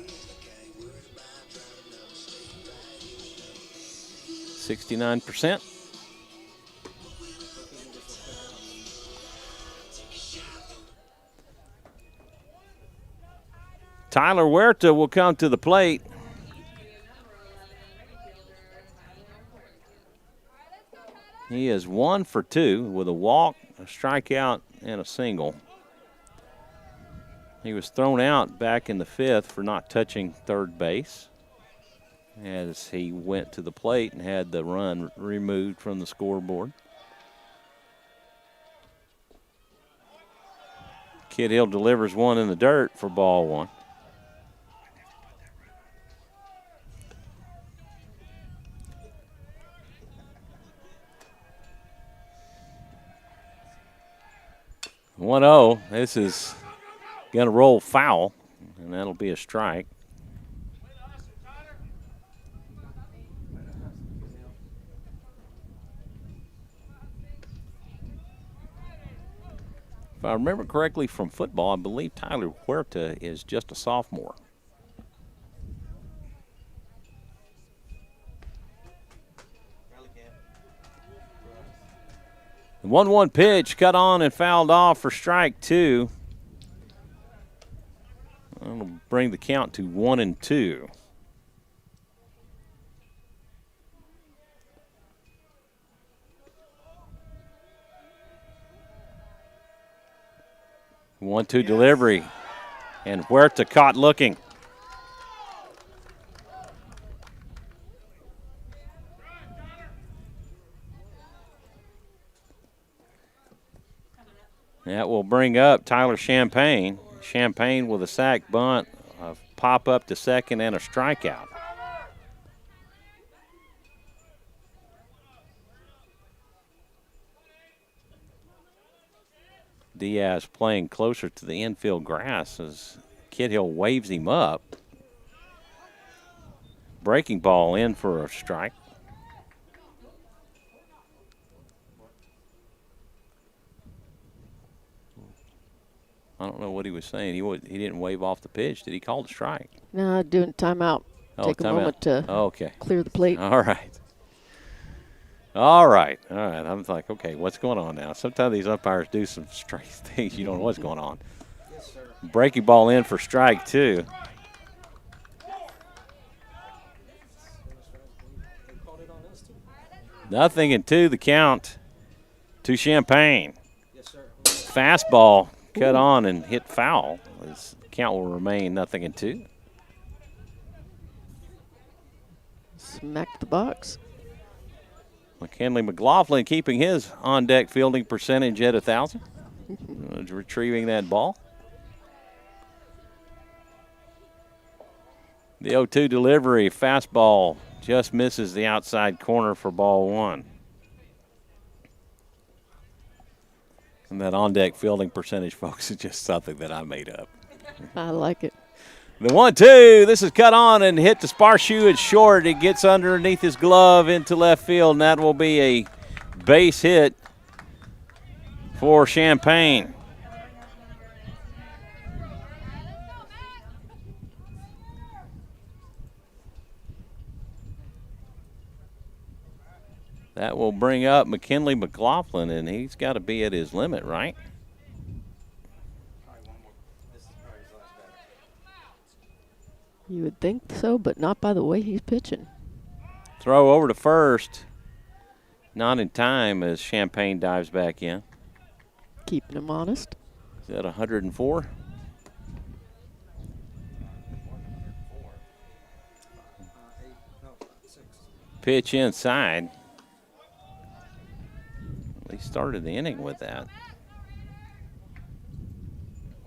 69%. Tyler Huerta will come to the plate. He is 1 for 2 with a walk, a strikeout, and a single. He was thrown out back in the 5th for not touching third base as he went to the plate and had the run removed from the scoreboard. Kid Hill delivers one in the dirt for ball 1. (1-0). This is going to roll foul, and that'll be a strike. If I remember correctly from football, I believe Tyler Huerta is just a sophomore. The 1-1 pitch cut on and fouled off for strike 2. That'll bring the count to 1-2. One-two delivery, and Huerta caught looking. That will bring up Tyler Champagne. Champagne with a sac bunt, a pop up to second, and a strikeout. Diaz playing closer to the infield grass as Kid Hill waves him up. Breaking ball in for a strike. I don't know what he was saying. He didn't wave off the pitch. Did he call the strike? No, doing timeout. Take a moment to clear the plate. All right. All right. I'm like, okay, what's going on now? Sometimes these umpires do some strange things. You don't know what's going on. Yes, sir. Breaking ball in for strike 2. They called it on us, too. 0-2 the count to Champagne. Yes, sir. Fastball cut on and hit foul. His count will remain 0-2. Smacked the box. McKinley McLaughlin keeping his on-deck fielding percentage at 1,000. Retrieving that ball. The 0-2 delivery, fastball just misses the outside corner for ball 1. And that on-deck fielding percentage, folks, is just something that I made up. I like it. The 1-2, this is cut on and hit to Sparshoe. It's short. It gets underneath his glove into left field, and that will be a base hit for Champagne. That will bring up McKinley McLaughlin, and he's got to be at his limit, right? You would think so, but not by the way he's pitching. Throw over to first. Not in time as Champagne dives back in. Keeping him honest. Is that 104? pitch inside. They started the inning with that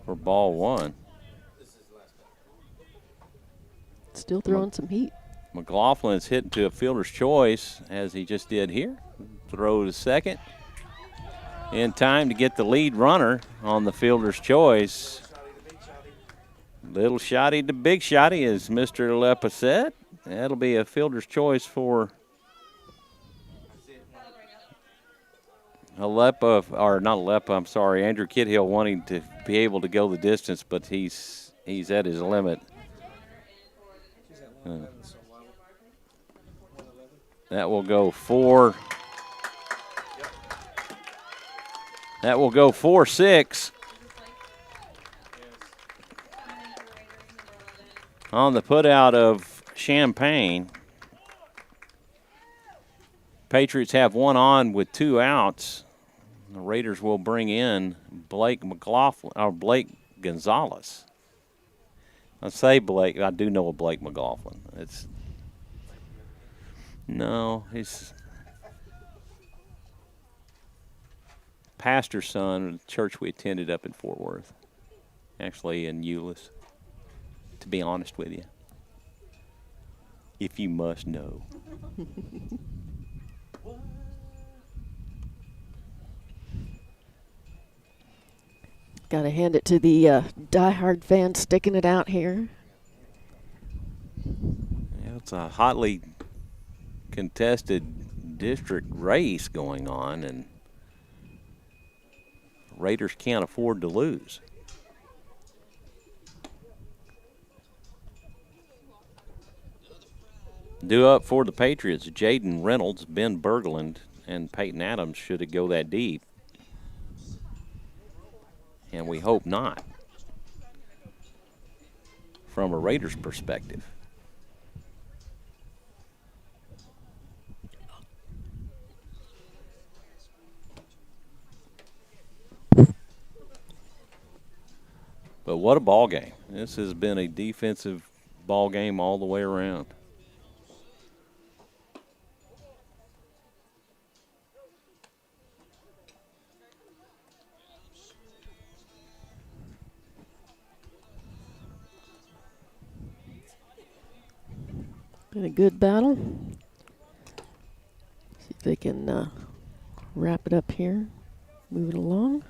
for ball one. Still throwing some heat. McLaughlin's hitting to a fielder's choice, as he just did here. Throw to second. In time to get the lead runner on the fielder's choice. Little shotty to big shotty, as Mr. Leppa said. That'll be a fielder's choice for Andrew Kidhill, wanting to be able to go the distance, but he's at his limit. That will go 4-6 on the putout of Champaign. Patriots have one on with 2 outs. The Raiders will bring in Blake Gonzalez. I say Blake. I do know a Blake McLaughlin. He's pastor's son of the church we attended up in Fort Worth. Actually in Euless, to be honest with you. If you must know. Got to hand it to the diehard fans sticking it out here. Yeah, it's a hotly contested district race going on, and Raiders can't afford to lose. Due up for the Patriots, Jaden Reynolds, Ben Berglund, and Peyton Adams. Should it go that deep? And we hope not, from a Raiders perspective. But what a ball game. This has been a defensive ball game all the way around. Been a good battle. See if they can wrap it up here. Move it along.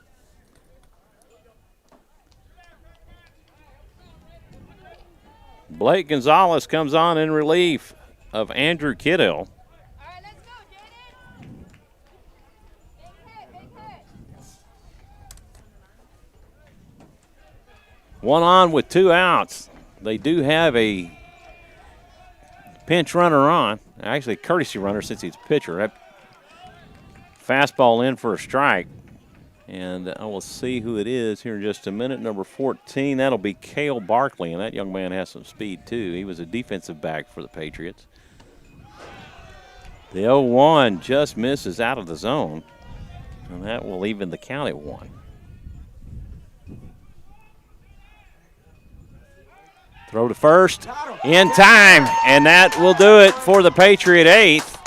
Blake Gonzalez comes on in relief of Andrew Kiddill. All right, let's go, Jaden. Big hit. One on with 2 outs. They do have a pinch runner on. Actually, a courtesy runner since he's a pitcher. That fastball in for a strike. And I will see who it is here in just a minute. Number 14, that'll be Cale Barkley, and that young man has some speed too. He was a defensive back for the Patriots. The 0-1 just misses out of the zone, and that will even the count at 1. Throw to first, in time, and that will do it for the Patriot 8th.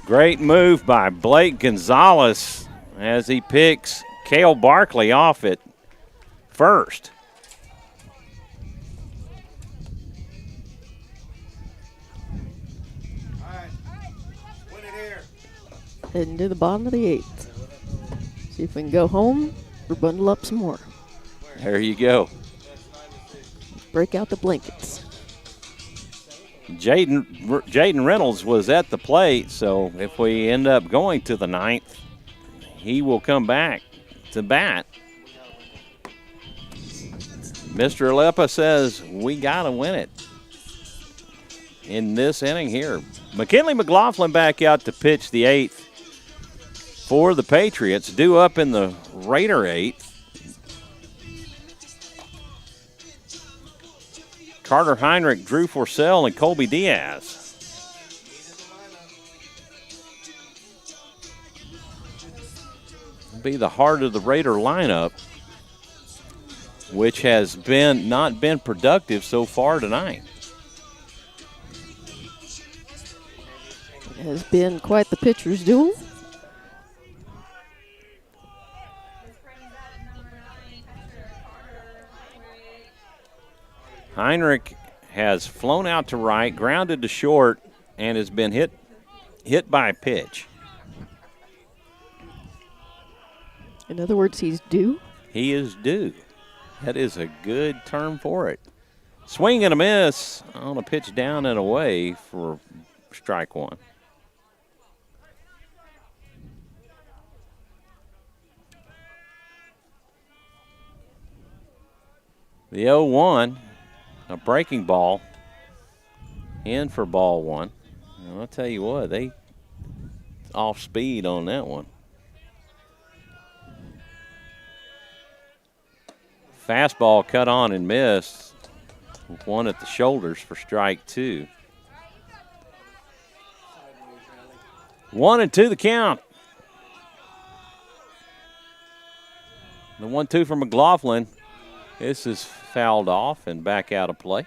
Great move by Blake Gonzalez as he picks Cale Barkley off at first. Heading to the bottom of the 8th. See if we can go home or bundle up some more. There you go. Break out the blankets. Jaden Reynolds was at the plate, so if we end up going to the 9th, he will come back to bat. Mr. Leppa says we got to win it in this inning here. McKinley McLaughlin back out to pitch the 8th for the Patriots, due up in the Raider 8th. Carter Heinrich, Drew Forsell, and Colby Diaz. Be the heart of the Raider lineup, which has not been productive so far tonight. has been quite the pitcher's duel. This brings up number 9, catcher Carter Heinrich. Heinrich has flown out to right, grounded to short, and has been hit by a pitch. In other words, he's due. He is due. That is a good term for it. Swing and a miss on a pitch down and away for strike one. The 0-1, a breaking ball, in for ball one. And I'll tell you what, they off speed on that one. Fastball cut on and missed. One at the shoulders for strike two. 1-2 the count. The 1-2 from McLaughlin. This is fouled off and back out of play.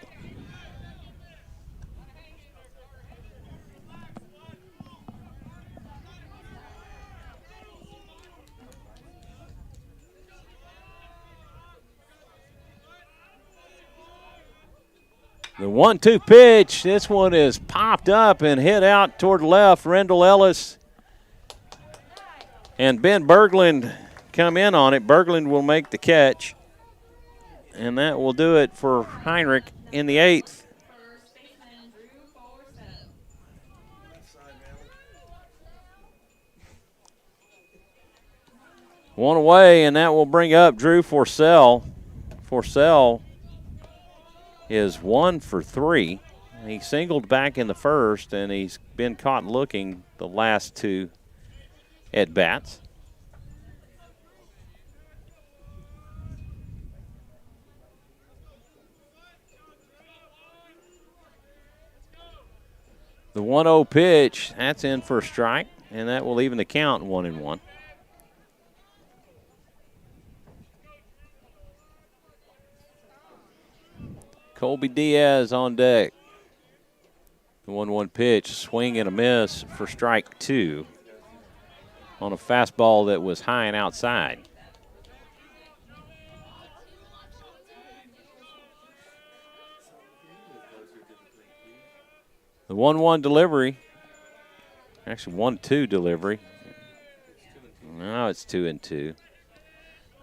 The 1-2 pitch. This one is popped up and hit out toward left. Rendell Ellis and Ben Berglund come in on it. Berglund will make the catch. And that will do it for Heinrich in the 8th. First baseman Drew Forsythe. One away, and that will bring up Drew Forsythe. Forsythe is 1 for 3. He singled back in the first, and he's been caught looking the last two at bats. The 1-0 pitch, that's in for a strike, and that will even the count 1-1. Colby Diaz on deck. The 1-1 pitch, swing and a miss for strike two on a fastball that was high and outside. The 1-1 delivery, actually 1-2 delivery. Now it's 2-2.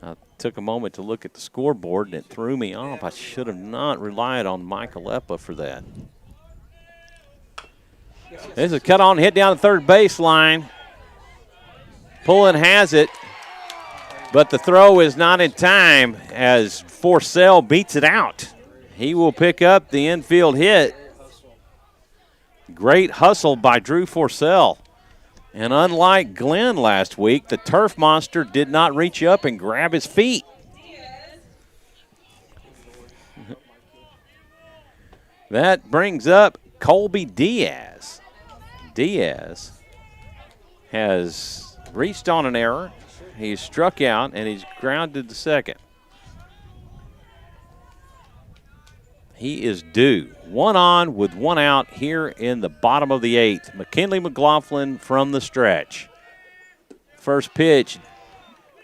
I took a moment to look at the scoreboard, and it threw me off. I should have not relied on Michael Eppa for that. This is a cut on hit down the third baseline. Pullen has it, but the throw is not in time as Forsythe beats it out. He will pick up the infield hit. Great hustle by Drew Forsythe. And unlike Glenn last week, the turf monster did not reach up and grab his feet. That brings up Colby Diaz. Diaz has reached on an error. He's struck out, and he's grounded to second. He is due. 1 on with 1 out here in the bottom of the 8th. McKinley McLaughlin from the stretch. First pitch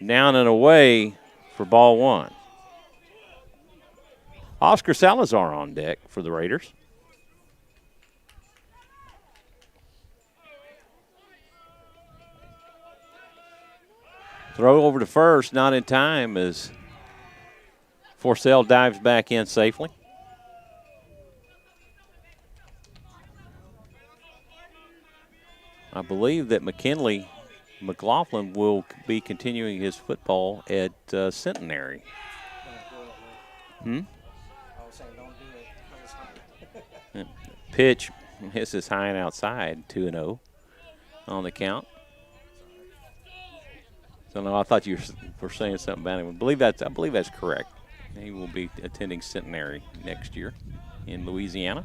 down and away for ball one. Oscar Salazar on deck for the Raiders. Throw over to first, not in time as Forsythe dives back in safely. I believe that McKinley McLaughlin will be continuing his football at Centenary. I was saying, don't do it. Pitch misses high and outside, 2-0 on the count. So no, I thought you were saying something about him. I believe that's correct. He will be attending Centenary next year in Louisiana.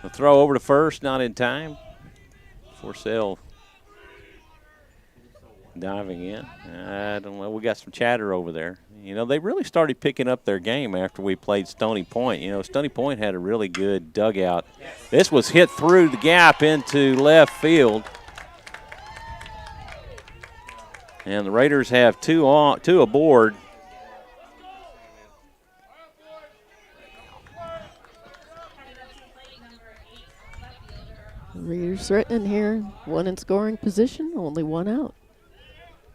The throw over to first, not in time. Forsythe Diving in. I don't know. We got some chatter over there. You know, they really started picking up their game after we played Stony Point. You know, Stony Point had a really good dugout. This was hit through the gap into left field. And the Raiders have two aboard. Raiders threatening here. One in scoring position, only one out.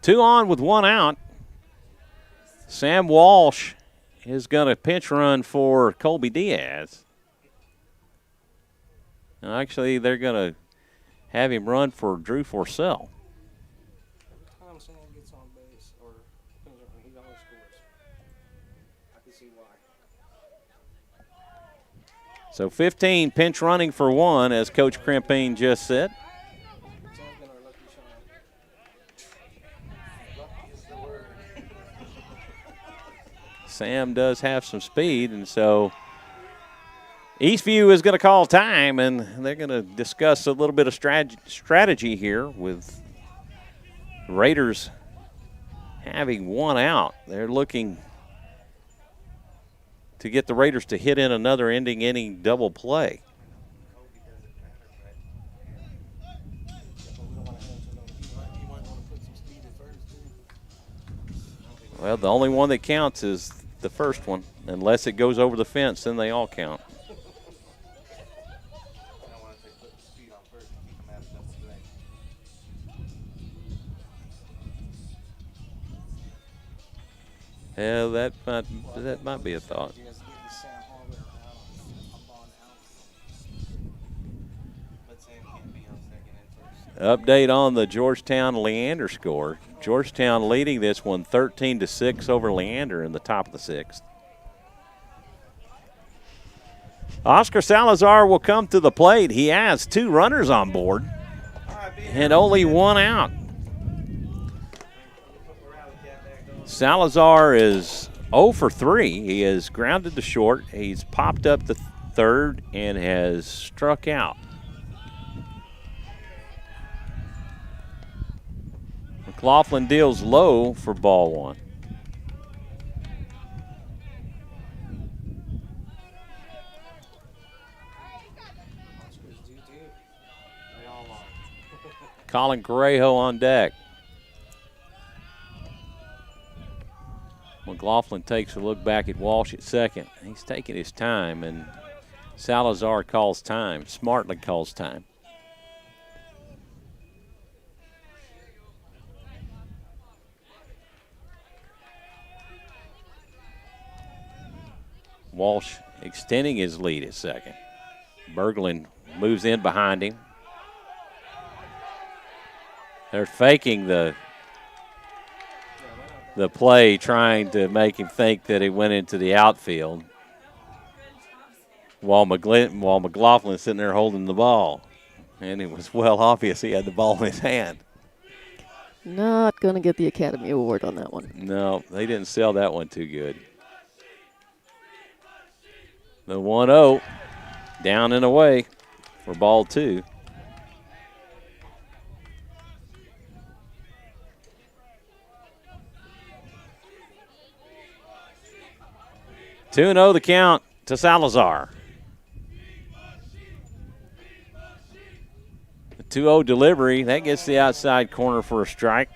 2 on with 1 out. Sam Walsh is going to pinch run for Colby Diaz. And actually, they're going to have him run for Drew Forsell. Every time Sam gets on base, or he always scores. I can see why. So 15 pinch running for 1, as Coach Krempine just said. Sam's been our lucky shot. Lucky is the word. Sam does have some speed, and so Eastview is going to call time, and they're going to discuss a little bit of strategy here with Raiders having 1 out. They're looking to get the Raiders to hit in another ending inning double play. Kobe doesn't matter, but But we don't want to hand it to them. You might want to put some speed at first, too. Well, the only one that counts is the first one. Unless it goes over the fence, then they all count. I don't want to put the speed on first and keep them out of that strike. Yeah, that might be a thought. You guys getting Sam all the way around. I'm on out. But Sam can't be on second and first. Update on the Georgetown Leander score. Georgetown leading this one 13-6 over Leander in the top of the 6th. Oscar Salazar will come to the plate. He has 2 runners on board and only 1 out. Salazar is 0 for 3. He has grounded to short. He's popped up the third and has struck out. McLaughlin deals low for ball 1. Oscars do, too. They all are. Colin Correjo on deck. McLaughlin takes a look back at Walsh at second. He's taking his time, and Salazar calls time, smartly calls time. Walsh extending his lead at second. Berglund moves in behind him. They're faking the play, trying to make him think that he went into the outfield, while McLaughlin's sitting there holding the ball. And it was well obvious he had the ball in his hand. Not going to get the Academy Award on that one. No, they didn't sell that one too good. The 1-0 down and away for ball 2. Two 2-0 the count to Salazar. The 2-0 delivery, that gets the outside corner for a strike.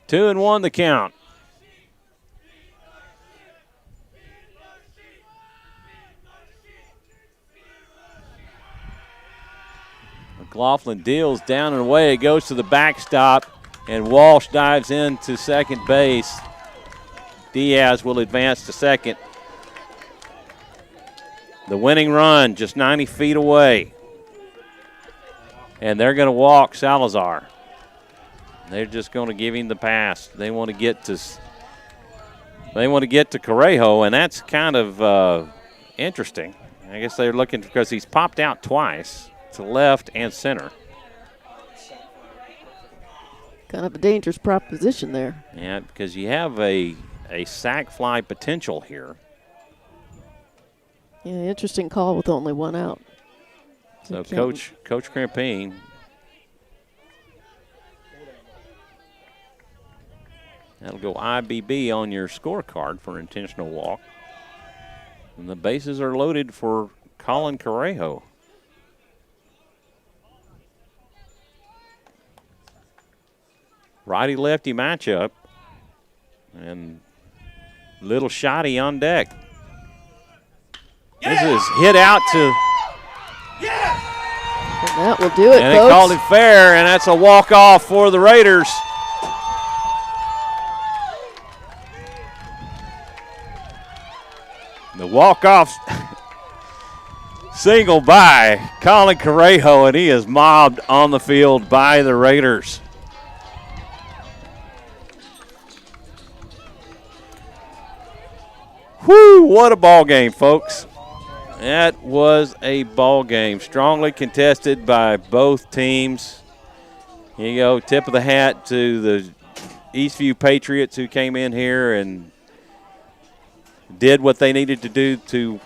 Two and 1 the count. McLaughlin deals down and away. It goes to the backstop, and Walsh dives into second base. Diaz will advance to second. The winning run just 90 feet away. And they're going to walk Salazar. They're just going to give him the pass. They want to get to Correjo, and that's kind of interesting. I guess they're looking because he's popped out twice to left and center. Kind of a dangerous proposition there. Yeah, because you have a sac fly potential here. Yeah, interesting call with only 1 out. So You can't- Coach Crampine. That'll go IBB on your scorecard for intentional walk. And the bases are loaded for Colin Correjo. Righty-lefty matchup. And little shotty on deck. This is hit out to, And that will do it, and folks. they called it fair, and that's a walk-off for the Raiders. The walk-off single by Colin Correjo, and he is mobbed on the field by the Raiders. Whew, what a ball game, folks. That was a ball game. Strongly contested by both teams. Here you go, tip of the hat to the Eastview Patriots who came in here and did what they needed to do to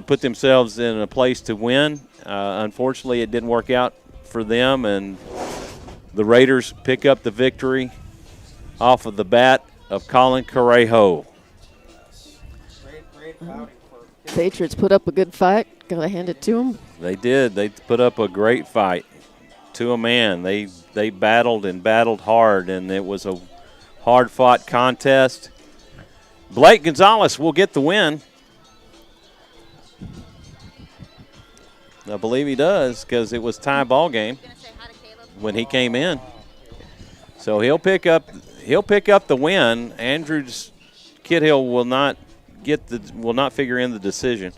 put themselves in a place to win. Unfortunately, it didn't work out for them, and the Raiders pick up the victory off of the bat of Colin Correjo. Great outing for Patriots put up a good fight. Gotta hand it to them. They did. They put up a great fight to a man. They battled and battled hard, and it was a hard-fought contest. Blake Gonzalez will get the win. I believe he does because it was tie ball game when he came in. So he'll pick up the win. Andrews Kidhill will not figure in the decision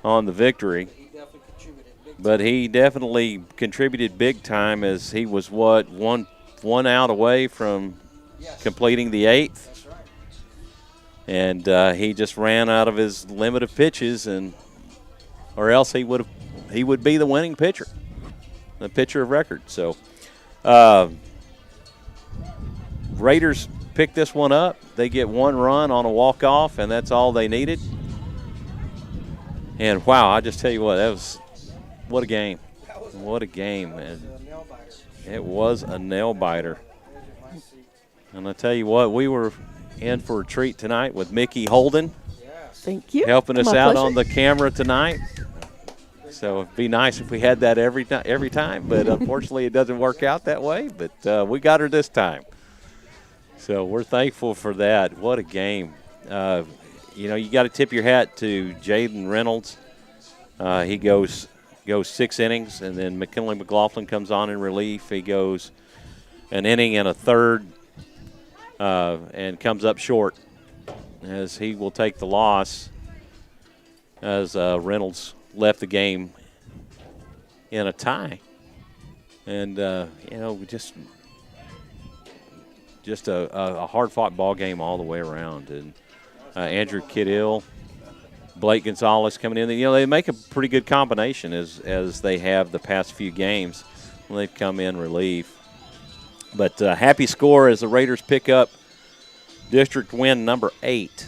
on the victory. he definitely contributed big But he definitely contributed big time as he was one out away from Yes. completing the eighth. That's right. And he just ran out of his limit of pitches, or else he would be the winning pitcher, the pitcher of record. So Raiders pick this one up. They get one run on a walk-off, and that's all they needed. And wow, I just tell you what, what a game. What a game, man. A nail biter. It was a nail biter. There's my seat. And I tell you what, we were in for a treat tonight with Mickey Holden Yes. Thank you. helping us My out pleasure. on the camera tonight. So it'd be nice if we had that every time, but unfortunately it doesn't work out that way. But we got her this time. So we're thankful for that. What a game. You got to tip your hat to Jaden Reynolds. He goes 6 innings, and then McKinley McLaughlin comes on in relief. He goes an inning and a third and comes up short as he will take the loss as Reynolds left the game in a tie. And, just a hard-fought ball game all the way around. And Andrew Kiddill, Blake Gonzalez coming in. They make a pretty good combination as they have the past few games when they've come in relief. But happy score as the Raiders pick up district win number 8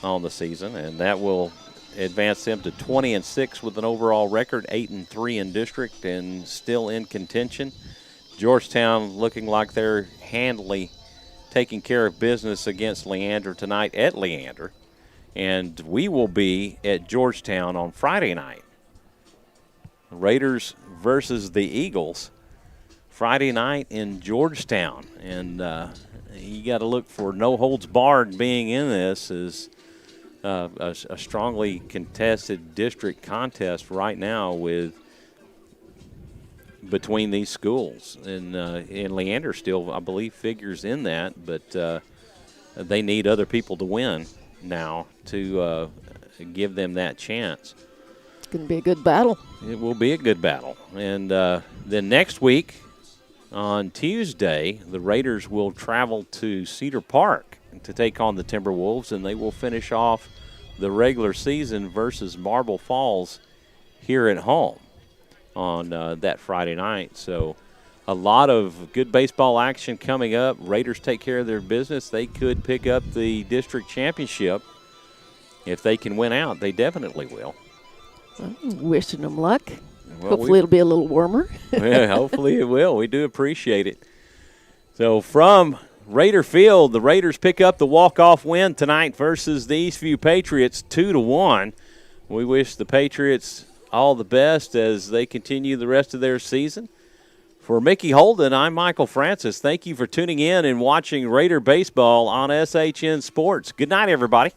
on the season, and that will advance them to 20-6 with an overall record, 8-3 in district, and still in contention. Georgetown looking like they're handily taking care of business against Leander tonight at Leander. And we will be at Georgetown on Friday night. Raiders versus the Eagles. Friday night in Georgetown. And you got to look for no holds barred being in this as a strongly contested district contest right now between these schools. And Leander still, I believe, figures in that, but they need other people to win now to give them that chance. It's going to be a good battle. It will be a good battle. And then next week on Tuesday, the Raiders will travel to Cedar Park to take on the Timberwolves, and they will finish off the regular season versus Marble Falls here at home on that Friday night. So a lot of good baseball action coming up. Raiders take care of their business. They could pick up the district championship. If they can win out, they definitely will. Wishing them luck. Well, Hopefully it'll be a little warmer. Yeah, hopefully it will. We do appreciate it. So from Raider Field, the Raiders pick up the walk-off win tonight versus the Eastview Patriots, 2-1. We wish the Patriots all the best as they continue the rest of their season. For Mickey Holden, I'm Michael Francis. Thank you for tuning in and watching Raider Baseball on SHN Sports. Good night, everybody.